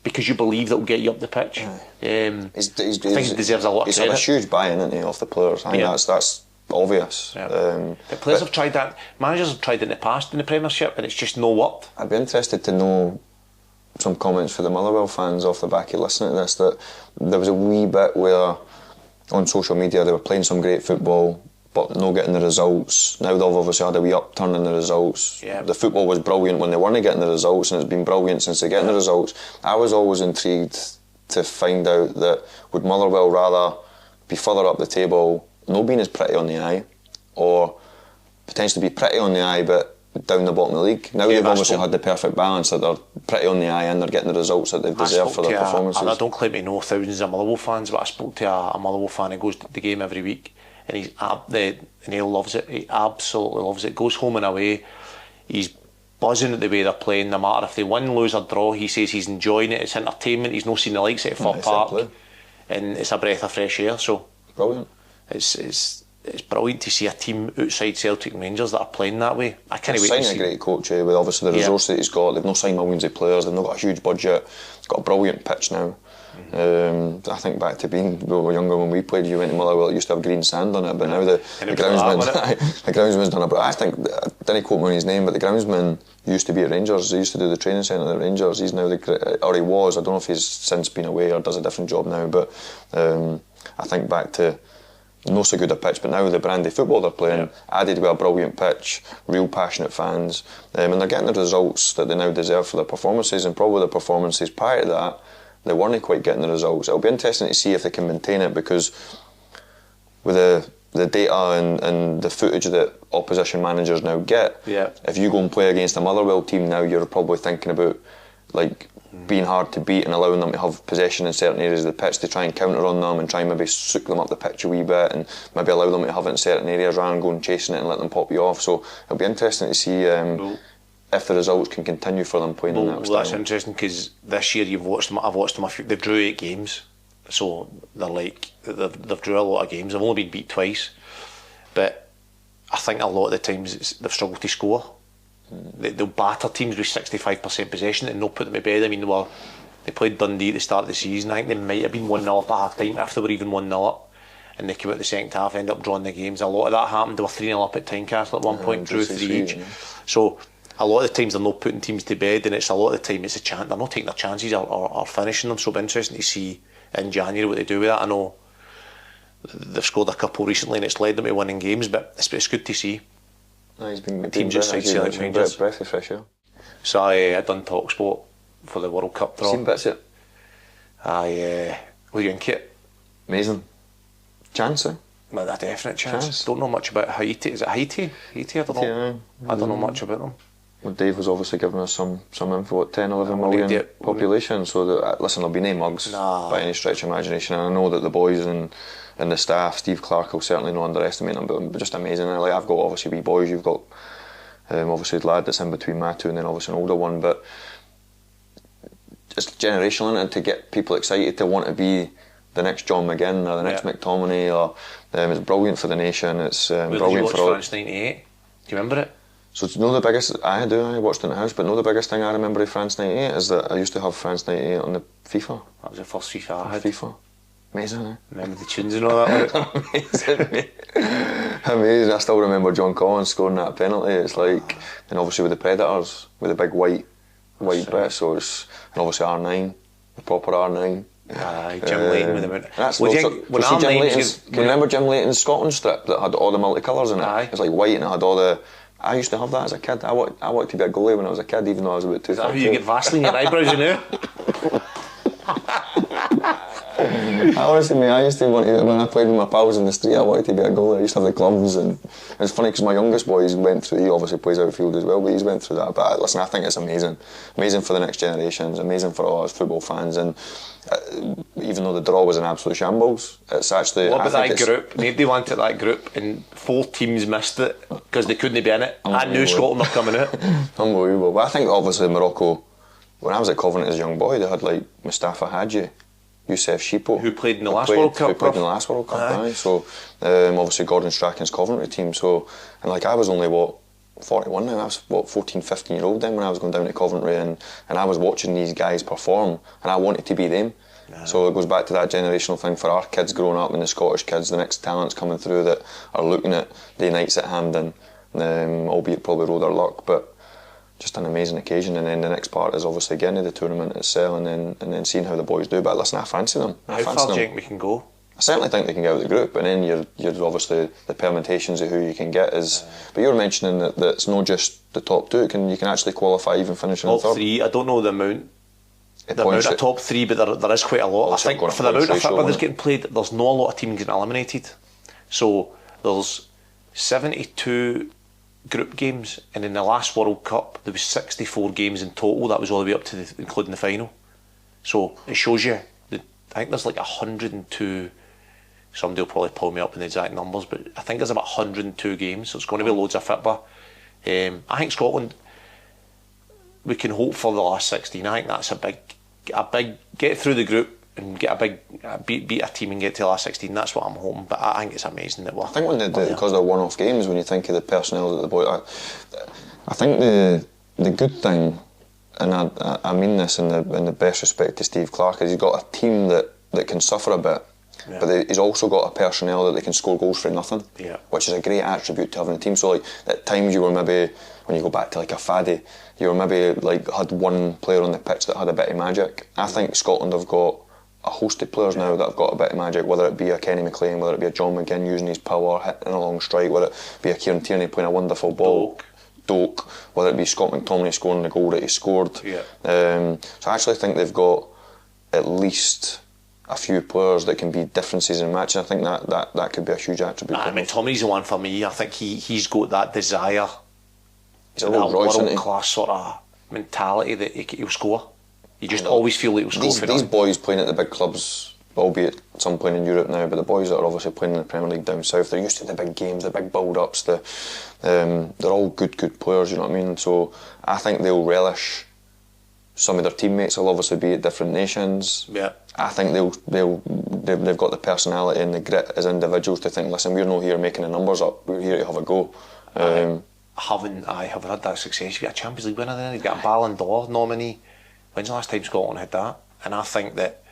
Because you believe that will get you up the pitch. I think he deserves a lot of credit. He's had a huge buy-in, isn't he, off the players. I think that's obvious. The players have tried that. Managers have tried it in the past in the Premiership, and it's just no worked. I'd be interested to know some comments for the Motherwell fans off the back of listening to this, that there was a wee bit where on social media they were playing some great football but not getting the results. Now they've obviously had a wee upturn in the results. The football was brilliant when they weren't getting the results, and it's been brilliant since they're getting the results. I was always intrigued to find out that would Motherwell rather be further up the table, not being as pretty on the eye, or potentially be pretty on the eye but down the bottom of the league. Now they've obviously had the perfect balance, that they're pretty on the eye and they're getting the results that they've deserved for their performances. I don't claim to know thousands of Motherwell fans, but I spoke to a Motherwell fan who goes to the game every week, and he loves it. He absolutely loves it. Goes home and away, he's buzzing at the way they're playing. No matter if they win, lose or draw, he says he's enjoying it. It's entertainment. He's not seen the likes at Fir Park, and it's a breath of fresh air. So brilliant. It's brilliant to see a team outside Celtic and Rangers that are playing that way. I can't wait to see. Signing a great coach with obviously the resources that he's got. They've not signed millions of players. They've not got a huge budget. It's got a brilliant pitch now. I think back to being we were younger when we played. You went to Motherwell, it used to have green sand on it, but now the groundsman done it. But I think, I didn't quote me on his name, but the groundsman used to be at Rangers. He used to do the training centre at Rangers. He's now or he was. I don't know if he's since been away or does a different job now. But I think back to not so good a pitch, but now the brand of football they're playing, added with a brilliant pitch, real passionate fans, and they're getting the results that they now deserve for their performances. And probably the performances prior to that, they weren't quite getting the results. It'll be interesting to see if they can maintain it, because with the data and the footage that opposition managers now get, if you go and play against a Motherwell team now, you're probably thinking about being hard to beat and allowing them to have possession in certain areas of the pitch to try and counter on them and try and maybe soak them up the pitch a wee bit and maybe allow them to have it in certain areas rather than going chasing it and let them pop you off. So it'll be interesting to see if the results can continue for them playing in that style. That's interesting, because this year I've watched them they've drew 8 games, so they've drew a lot of games. They've only been beat twice, but I think a lot of the times they've struggled to score. They'll batter teams with 65% possession and not put them to bed. I mean, they played Dundee at the start of the season. I think they might have been 1-0 up at half time, if they were even 1-0 up, and they came out the second half, ended up drawing the games. A lot of that happened. They were 3-0 up at Tynecastle at one point, drew 3 each. So a lot of the times they're not putting teams to bed, and it's a lot of the time it's a chance. They're not taking their chances or finishing them. So it'll be interesting to see in January what they do with that. I know they've scored a couple recently and it's led them to winning games, but it's good to see. He's been teams outside Celtic Rangers. Breath of fresh air. So I done TalkSport for the World Cup draw. Seen bits of it. What do you think it? Amazing. Chance, eh? Well, a definite chance. Don't know much about Haiti. Is it Haiti? Haiti, I don't know. I don't know much about them. Well, Dave was obviously giving us some info, what, 10, 11 million population, so listen, there'll be no mugs by any stretch of imagination, and I know that the boys and the staff, Steve Clark will certainly not underestimate them, but just amazing. And like, I've got obviously wee boys, you've got obviously the lad that's in between my two and then obviously an older one, but it's generational, and to get people excited to want to be the next John McGinn or the next McTominay, or it's brilliant for the nation. It's brilliant for all. France '98. Do you remember it? So you know the biggest, I watched it in the house, but the biggest thing I remember of France '98 is that I used to have France '98 on the FIFA. That was the first FIFA I had. FIFA. Amazing, eh? Remember the tunes and all that? Amazing, mate. Amazing. I still remember John Collins scoring that penalty. It's like, and obviously with the Predators, with the big white bit, so it's, and obviously R9, the proper R9. Jim Leighton with the that's can you remember Jim Leighton's Scotland strip that had all the multicolours in it? Aye. It was like white and it had all the. I used to have that as a kid. I wanted to be a goalie when I was a kid, even though I was about 2. Is that how you get Vaseline in your eyebrows, you know? Honestly, mate, I used to want to, when I played with my pals in the street, I wanted to be a goalie. I used to have the gloves, and it's funny because my youngest boy, he obviously plays outfield as well, but he's went through that. But listen, I think it's amazing for the next generations, amazing for all us football fans, and even though the draw was an absolute shambles, it's actually. What about that group? Nobody wanted that group, and 4 teams missed it because they couldn't be in it. I knew Scotland were coming out. Unbelievable. But I think obviously Morocco, when I was at Coventry as a young boy, they had like Mustafa Hadji, Youssef Chipo, who played in the last World Cup. Who played in the last World Cup, aye. So obviously Gordon Strachan's Coventry team. So, and like I was only 41 now. I was 14, 15 year old then when I was going down to Coventry, and I was watching these guys perform, and I wanted to be them. So it goes back to that generational thing for our kids growing up, and the Scottish kids, the next talents coming through that are looking at the nights at Hampden, albeit probably rode their luck, but just an amazing occasion. And then the next part is obviously getting to the tournament itself, and then seeing how the boys do. But listen, I fancy them. How far do you think we can go? I certainly think they can get out of the group, and then you're obviously the permutations of who you can get is. But you were mentioning that it's not just the top 2. You can actually qualify even finishing in third. Top 3. I don't know the amount. The amount of top 3, but there is quite a lot. I think for the amount of football that's getting played, there's not a lot of teams getting eliminated. So there's 72 group games, and in the last World Cup there was 64 games in total. That was all the way up to including the final. So it shows you I think there's like 102. Somebody will probably pull me up in the exact numbers, but I think there's about 102 games, so it's going to be loads of football. I think Scotland, we can hope for the last 16. I think that's a big get through the group and get a big beat a team and get to the last 16. That's what I'm hoping. But I think it's amazing that we're. I think because they're one-off games, when you think of the personnel that the boy, I think the good thing, and I mean this in the best respect to Steve Clark, is he's got a team that can suffer a bit. Yeah. But he's also got a personnel that they can score goals for nothing, which is a great attribute to having a team. So like at times you were maybe, when you go back to like a Faddy, you were maybe like had one player on the pitch that had a bit of magic. I think Scotland have got a host of players now that have got a bit of magic, whether it be a Kenny McLean, whether it be a John McGinn using his power, hitting a long strike, whether it be a Kieran Tierney playing a wonderful ball, Doak, whether it be Scott McTominay scoring the goal that he scored. So I actually think they've got at least a few players that can be differences in matches. I think that could be a huge attribute. McTominay's the one for me. I think he's got that desire, he's a Rolls Royce, world class sort of mentality that he'll score. You just always feel like he'll score. These boys playing at the big clubs, albeit some playing in Europe now, but the boys that are obviously playing in the Premier League down south, they're used to the big games, the big build-ups. They're all good players. You know what I mean? So I think they'll relish. Some of their teammates will obviously be at different nations. Yeah. I think they've got the personality and the grit as individuals to think, listen, we're not here making the numbers up. We're here to have a go. Having had that success, you get a Champions League winner, then you get a Ballon d'Or nominee. When's the last time Scotland had that? And I think that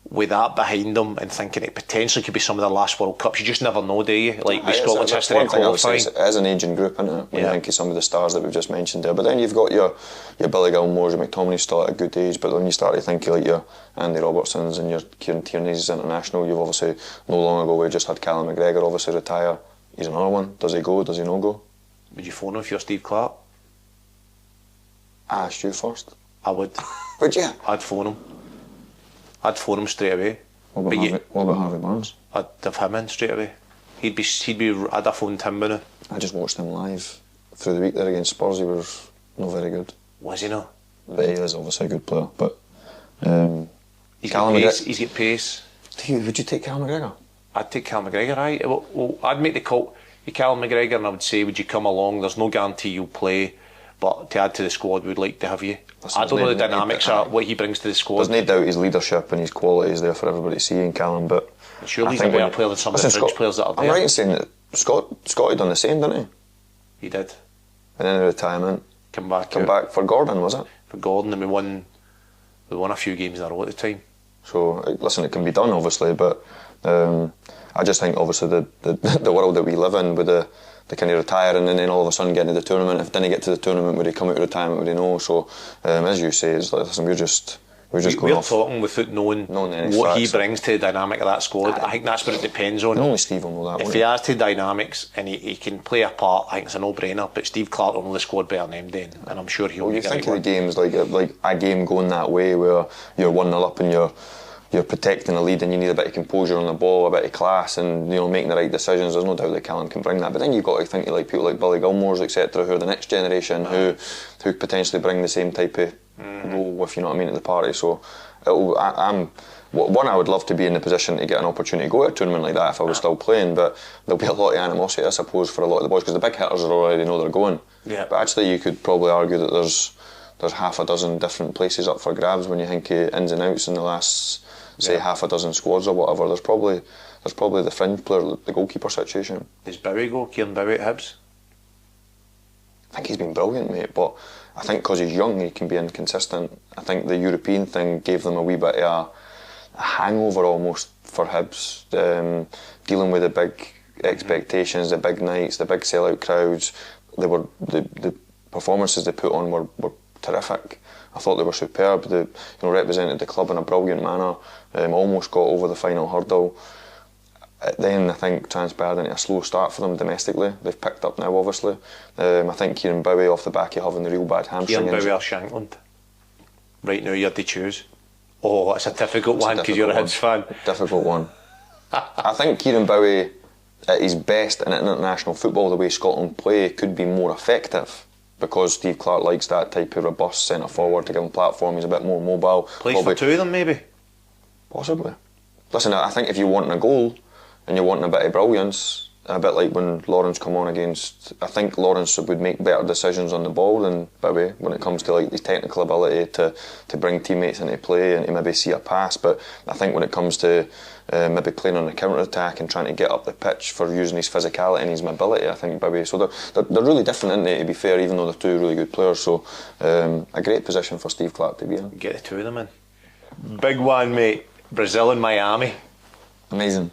with that behind them and thinking it potentially could be some of their last World Cups, you just never know, do you? Like with Scotland's history in qualifying. It is an ageing group, isn't it? When you think of some of the stars that we've just mentioned there. But then you've got your Billy Gilmores, your McTominay's still at a good age, but when you start to think of like your Andy Robertsons and your Kieran Tierney's international, you've obviously, no long ago we just had Callum McGregor obviously retire. He's another one. Does he go? Does he not go? Would you phone him if you're Steve Clark? I asked you first. I would. Would you? I'd phone him. I'd phone him straight away. What about Harvey Barnes? I'd have him in straight away. I'd have phoned him now. I just watched him live through the week there against Spurs. He was not very good. Was he not? But he is obviously a good player. But he's got pace. He's got pace. Would you take Callum McGregor? I'd take Callum McGregor, aye. Well, I'd make the call to Callum McGregor and I would say, would you come along? There's no guarantee you'll play, but to add to the squad, we'd like to have you. I don't know the dynamics are, what he brings to the squad. There's no doubt his leadership and his quality is there for everybody to see in Callum, but surely he's a better player than some of the fringe players that are there. I'm right in saying that Scotty done the same, didn't he? He did. And then in retirement, come back for Gordon, was it? For Gordon, and we won a few games in a row at the time. So listen, it can be done obviously, but I just think obviously the world that we live in with the kind of retiring and then all of a sudden getting to the tournament. If didn't get to the tournament, would he come out of retirement? Would he know? So as you say, it's like, listen, we're just going off. We're talking without knowing what he brings to the dynamic of that squad. I think that's what it depends on. Only Steve will know that. If he adds to dynamics and he can play a part, I think it's a no-brainer. But Steve Clarke will know the squad better than MD, and I'm sure he'll. Well, you think of the games like a game going that way where you're 1-0 up and you're protecting the lead and you need a bit of composure on the ball, a bit of class, and making the right decisions. There's no doubt that Callum can bring that. But then you've got to think of like people like Billy Gilmore's, etc., who are the next generation, who potentially bring the same type of role, if you know what I mean, at the party. So I would love to be in the position to get an opportunity to go to a tournament like that if I was still playing, but there'll be a lot of animosity, I suppose, for a lot of the boys, because the big hitters are already know they're going. Yeah. But actually you could probably argue that there's half a dozen different places up for grabs when you think of ins and outs in the last, say, half a dozen squads or whatever. There's probably the fringe player, the goalkeeper situation. Does Bowie go? Kieran Bowie at Hibs? I think he's been brilliant, mate, but I think because he's young he can be inconsistent. I think the European thing gave them a wee bit of a hangover almost for Hibs, dealing with the big expectations, the big nights, the big sellout crowds. The performances they put on were terrific. I thought they were superb. They represented the club in a brilliant manner. Almost got over the final hurdle. Then I think transpired into a slow start for them domestically. They've picked up now, obviously. I think Kieran Bowie, off the back of having the real bad hamstring. Kieran Bowie or Shankland? Right now you have to choose. Oh, it's a difficult one because you're a Hibs fan. Difficult one. I think Kieran Bowie, at his best in international football, the way Scotland play, could be more effective, because Steve Clarke likes that type of robust centre forward to give him platform. He's a bit more mobile. Plays for two of them, maybe? Possibly. Listen, I think if you want a goal and you're wanting a bit of brilliance, a bit like when Lawrence come on against, I think Lawrence would make better decisions on the ball than Bowie when it comes to like his technical ability to bring teammates into play and to maybe see a pass. But I think when it comes to maybe playing on a counter-attack and trying to get up the pitch for using his physicality and his mobility, I think Bowie. So they're really different, aren't they, to be fair, even though they're two really good players. So a great position for Steve Clarke to be in. Get the two of them in. Big one, mate. Brazil and Miami. Amazing.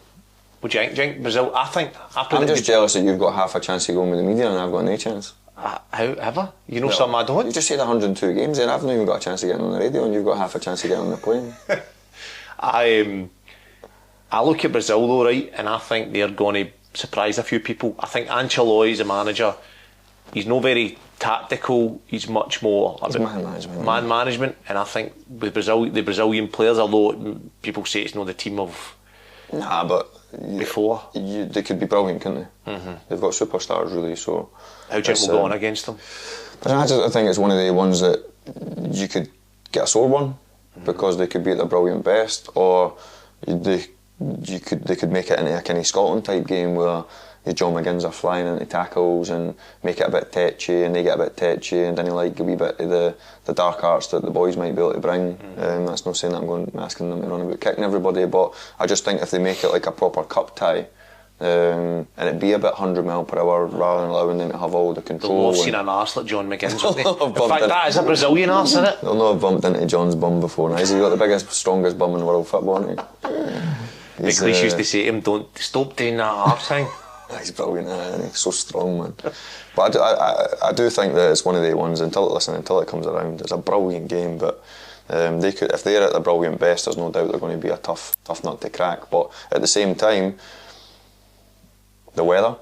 What do you think, Brazil? I think after I'm just jealous that you've got half a chance of going with the media and I've got no chance. However, you know something I don't. You just said 102 games and I've not even got a chance of getting on the radio, and you've got half a chance of getting on the plane. I look at Brazil though, right, and I think they're going to surprise a few people. I think Ancelotti is a manager. He's not very tactical. He's much more about man management. And I think with the Brazilian players, although people say it's not the team of before, they could be brilliant, couldn't they? Mm-hmm. They've got superstars, really. So how do you think we'll go on against them? But I think it's one of the ones that you could get a sore one, because they could be at their brilliant best, or they could make it into a kind of Scotland type game where John McGinns are flying into tackles and make it a bit tetchy, and they get a bit tetchy, and then he like a wee bit of the dark arts that the boys might be able to bring. That's not saying that I'm asking them to run about kicking everybody, but I just think if they make it like a proper cup tie, and it be a bit 100 mile per hour rather than allowing them to have all the control. They'll have seen an arse like John McGinn's. In fact, that is a Brazilian arse, isn't it? They'll not have bumped into John's bum before. Now he's got the biggest, strongest bum in world football, hasn't he? Big Cleese used to say to him, "Don't stop doing that arse thing." He's brilliant, isn't he? He's so strong, man. But I do think that it's one of the ones, until it comes around. It's a brilliant game, but they could, if they're at their brilliant best, there's no doubt they're going to be a tough nut to crack. But at the same time, the weather,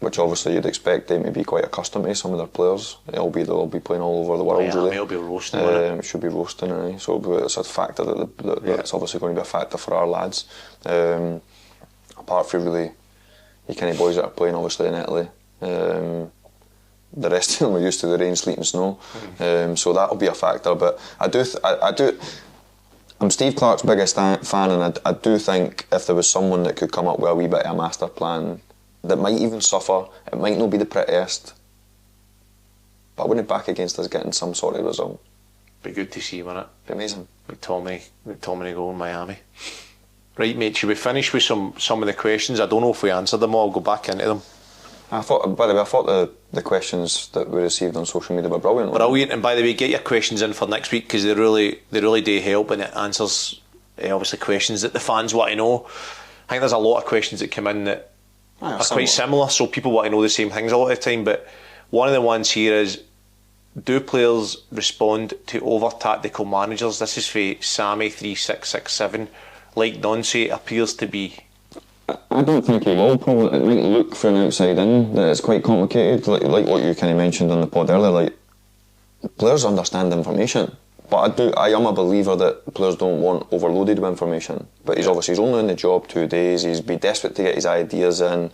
which obviously you'd expect them to be quite accustomed to, some of their players, albeit they'll be playing all over the world. Yeah, really. It'll be roasting. It should be roasting, right? So it's a factor that's obviously going to be a factor for our lads. Apart from really you kind of boys that are playing obviously in Italy. The rest of them are used to the rain, sleet and snow, so that'll be a factor. But I'm Steve Clarke's biggest fan, and I do think if there was someone that could come up with a wee bit of a master plan that might even suffer, it might not be the prettiest, but I wouldn't back against us getting some sort of result. Be good to see, wouldn't it? Be amazing. McTominay goal in Miami. Right, mate, should we finish with some of the questions? I don't know if we answered them all. I'll go back into them. By the way, I thought the questions that we received on social media were brilliant. Brilliant, and by the way, get your questions in for next week, because they really do help, and it answers obviously questions that the fans want to know. I think there's a lot of questions that come in that are quite similar, so people want to know the same things a lot of the time. But one of the ones here is, do players respond to over tactical managers? This is for Sammy3667. Like Nancy appears to be. I don't think he will. Probably it might look from outside in that it's quite complicated, like what you kind of mentioned on the pod earlier. Like, players understand information, but I am a believer that players don't want overloaded with information. But he's only in the job 2 days. He's been desperate to get his ideas in.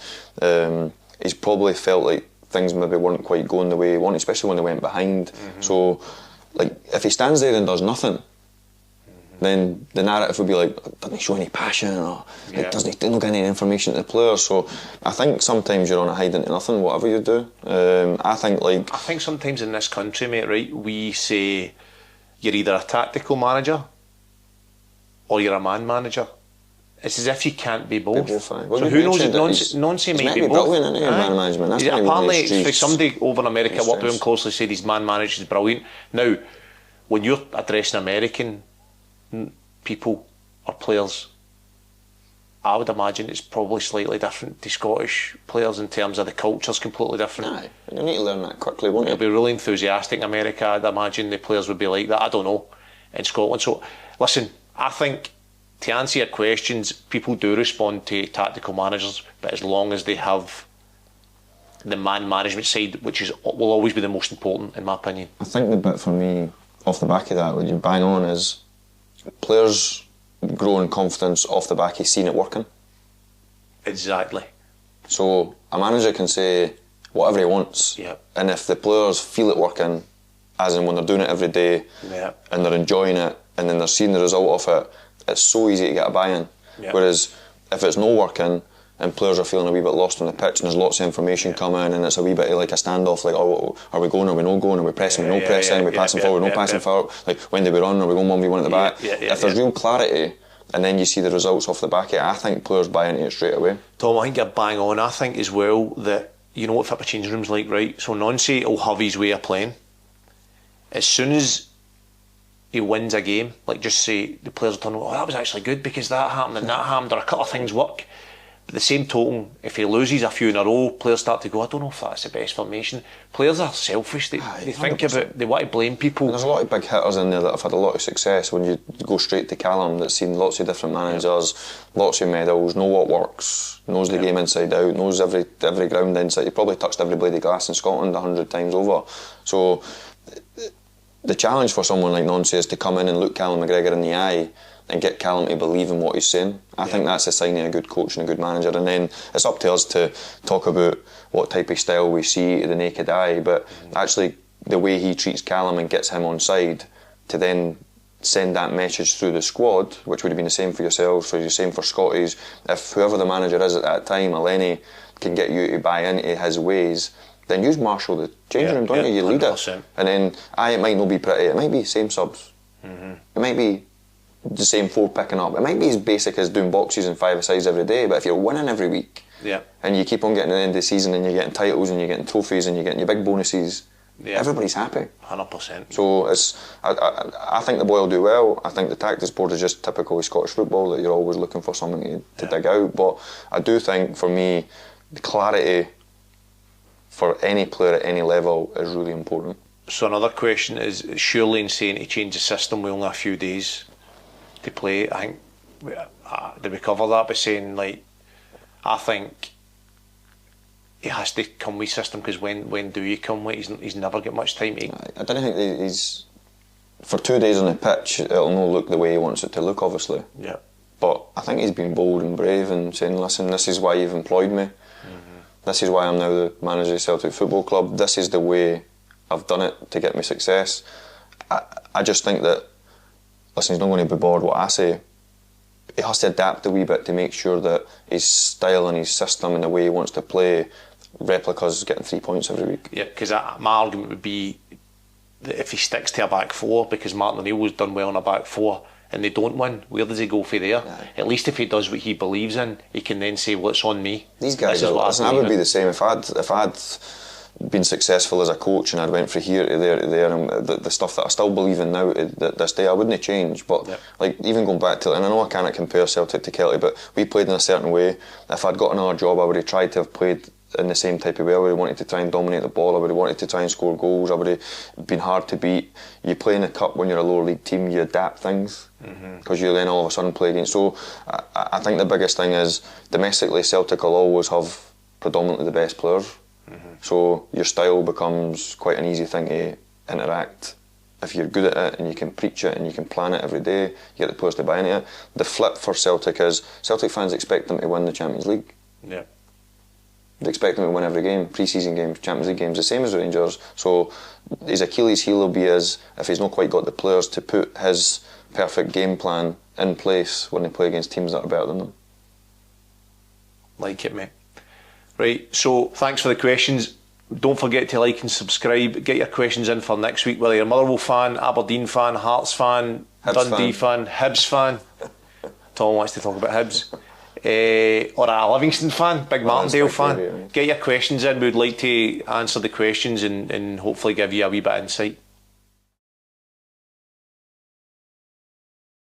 He's probably felt like things maybe weren't quite going the way he wanted, especially when they went behind. So, like, if he stands there and does nothing, then the narrative would be like, doesn't he show any passion, or like, doesn't he not get any information to the players? So I think sometimes you're on a hide into nothing, whatever you do. I think sometimes in this country, mate, right, we say you're either a tactical manager or you're a man manager. It's as if you can't be both. Well, so who knows? Nancy might be both. Brilliant, isn't he, man management? That's apparently, for somebody over in America, worked with him closely, said his man management is brilliant. Now, when you're addressing American people or players, I would imagine it's probably slightly different to Scottish players in terms of the culture's completely different. Aye, you need to learn that quickly, won't you? It'll be really enthusiastic in America. I'd imagine the players would be like that. I don't know, in Scotland. So listen, I think to answer your questions, people do respond to tactical managers, but as long as they have the man management side, which will always be the most important in my opinion. I think the bit for me off the back of that, what you bang on, is players grow in confidence off the back of seeing it working. Exactly. So a manager can say whatever he wants, and if the players feel it working, as in when they're doing it every day, and they're enjoying it, and then they're seeing the result of it, it's so easy to get a buy-in. Whereas if it's not working and players are feeling a wee bit lost on the pitch and there's lots of information coming and it's a wee bit like a standoff, like, oh, are we going, are we not going, are we pressing, are we not pressing, are we passing forward, not passing forward, like when do we run, are we going 1v1 at the back? If there's real clarity and then you see the results off the back of it, I think players buy into it straight away. Tom, I think you're bang on. I think as well that, you know what type of change room's like, right? So Nancy will have his way of playing. As soon as he wins a game, like just say the players will turn, oh, that was actually good because that happened and that happened, or a couple of things work. But the same token, if he loses a few in a row, players start to go, I don't know if that's the best formation. Players are selfish. They think about, they want to blame people. There's a lot of big hitters in there that have had a lot of success. When you go straight to Callum, that's seen lots of different managers, lots of medals, know what works, knows the game inside out, knows every ground inside. He probably touched every blade of glass in Scotland 100 times over. So the challenge for someone like Nancy is to come in and look Callum McGregor in the eye and get Callum to believe in what he's saying. I think that's a sign of a good coach and a good manager. And then it's up to us to talk about what type of style we see to the naked eye, but actually the way he treats Callum and gets him on side to then send that message through the squad, which would have been the same for yourselves, the same for Scotties. If whoever the manager is at that time, Eleni, can get you to buy into his ways, then you marshal the changing room, don't you? You lead 100%. It. And then, it might not be pretty, it might be same subs. It might be the same four picking up. It might be as basic as doing boxes and 5-a-sides every day, but if you're winning every week and you keep on getting to the end of the season and you're getting titles and you're getting trophies and you're getting your big bonuses, everybody's happy. 100%. So I think the boy will do well. I think the tactics board is just typical Scottish football, that you're always looking for something to dig out. But I do think, for me, the clarity for any player at any level is really important. So another question is, surely insane to change the system with only a few days to play. I think did we cover that by saying, like, I think he has to come with system, because when do you come with? He's never got much time to. I don't think he's, for 2 days on the pitch, it'll not look the way he wants it to look, obviously. Yeah. But I think he's been bold and brave and saying, listen, this is why you've employed me. This is why I'm now the manager of Celtic Football Club. This is the way I've done it to get me success. I just think that, listen, he's not going to be bored what I say. He has to adapt a wee bit to make sure that his style and his system and the way he wants to play replicas getting 3 points every week. Yeah, because my argument would be that if he sticks to a back four, because Martin O'Neill's done well in a back four, and they don't win, where does he go for there? Yeah. At least if he does what he believes in, he can then say, well, it's on me. These guys I would be the same if I'd been successful as a coach and I'd went from here to there to there, and the stuff that I still believe in now this day, I wouldn't change. But like, even going back to, and I know I can't compare Celtic to Kelty, but we played in a certain way. If I'd got another job, I would have tried to have played in the same type of way. I would have wanted to try and dominate the ball. I would have wanted to try and score goals. I would have been hard to beat. You play in a cup when you're a lower league team, you adapt things, because you then all of a sudden play against. So I think the biggest thing is, domestically, Celtic will always have predominantly the best players. So your style becomes quite an easy thing to interact. If you're good at it and you can preach it and you can plan it every day, you get the players to buy into it. The flip for Celtic is, Celtic fans expect them to win the Champions League. Yeah. They expect them to win every game, pre-season games, Champions League games, the same as Rangers. So his Achilles heel will be if he's not quite got the players to put his perfect game plan in place when they play against teams that are better than them. Like it, mate. Right, so thanks for the questions. Don't forget to like and subscribe. Get your questions in for next week, whether you're a Motherwell fan, Aberdeen fan, Hearts fan, Hibs Dundee fan, Hibs fan. Tom wants to talk about Hibs. Or a Livingston fan, big Martindale fan. Get your questions in. We'd like to answer the questions and hopefully give you a wee bit of insight.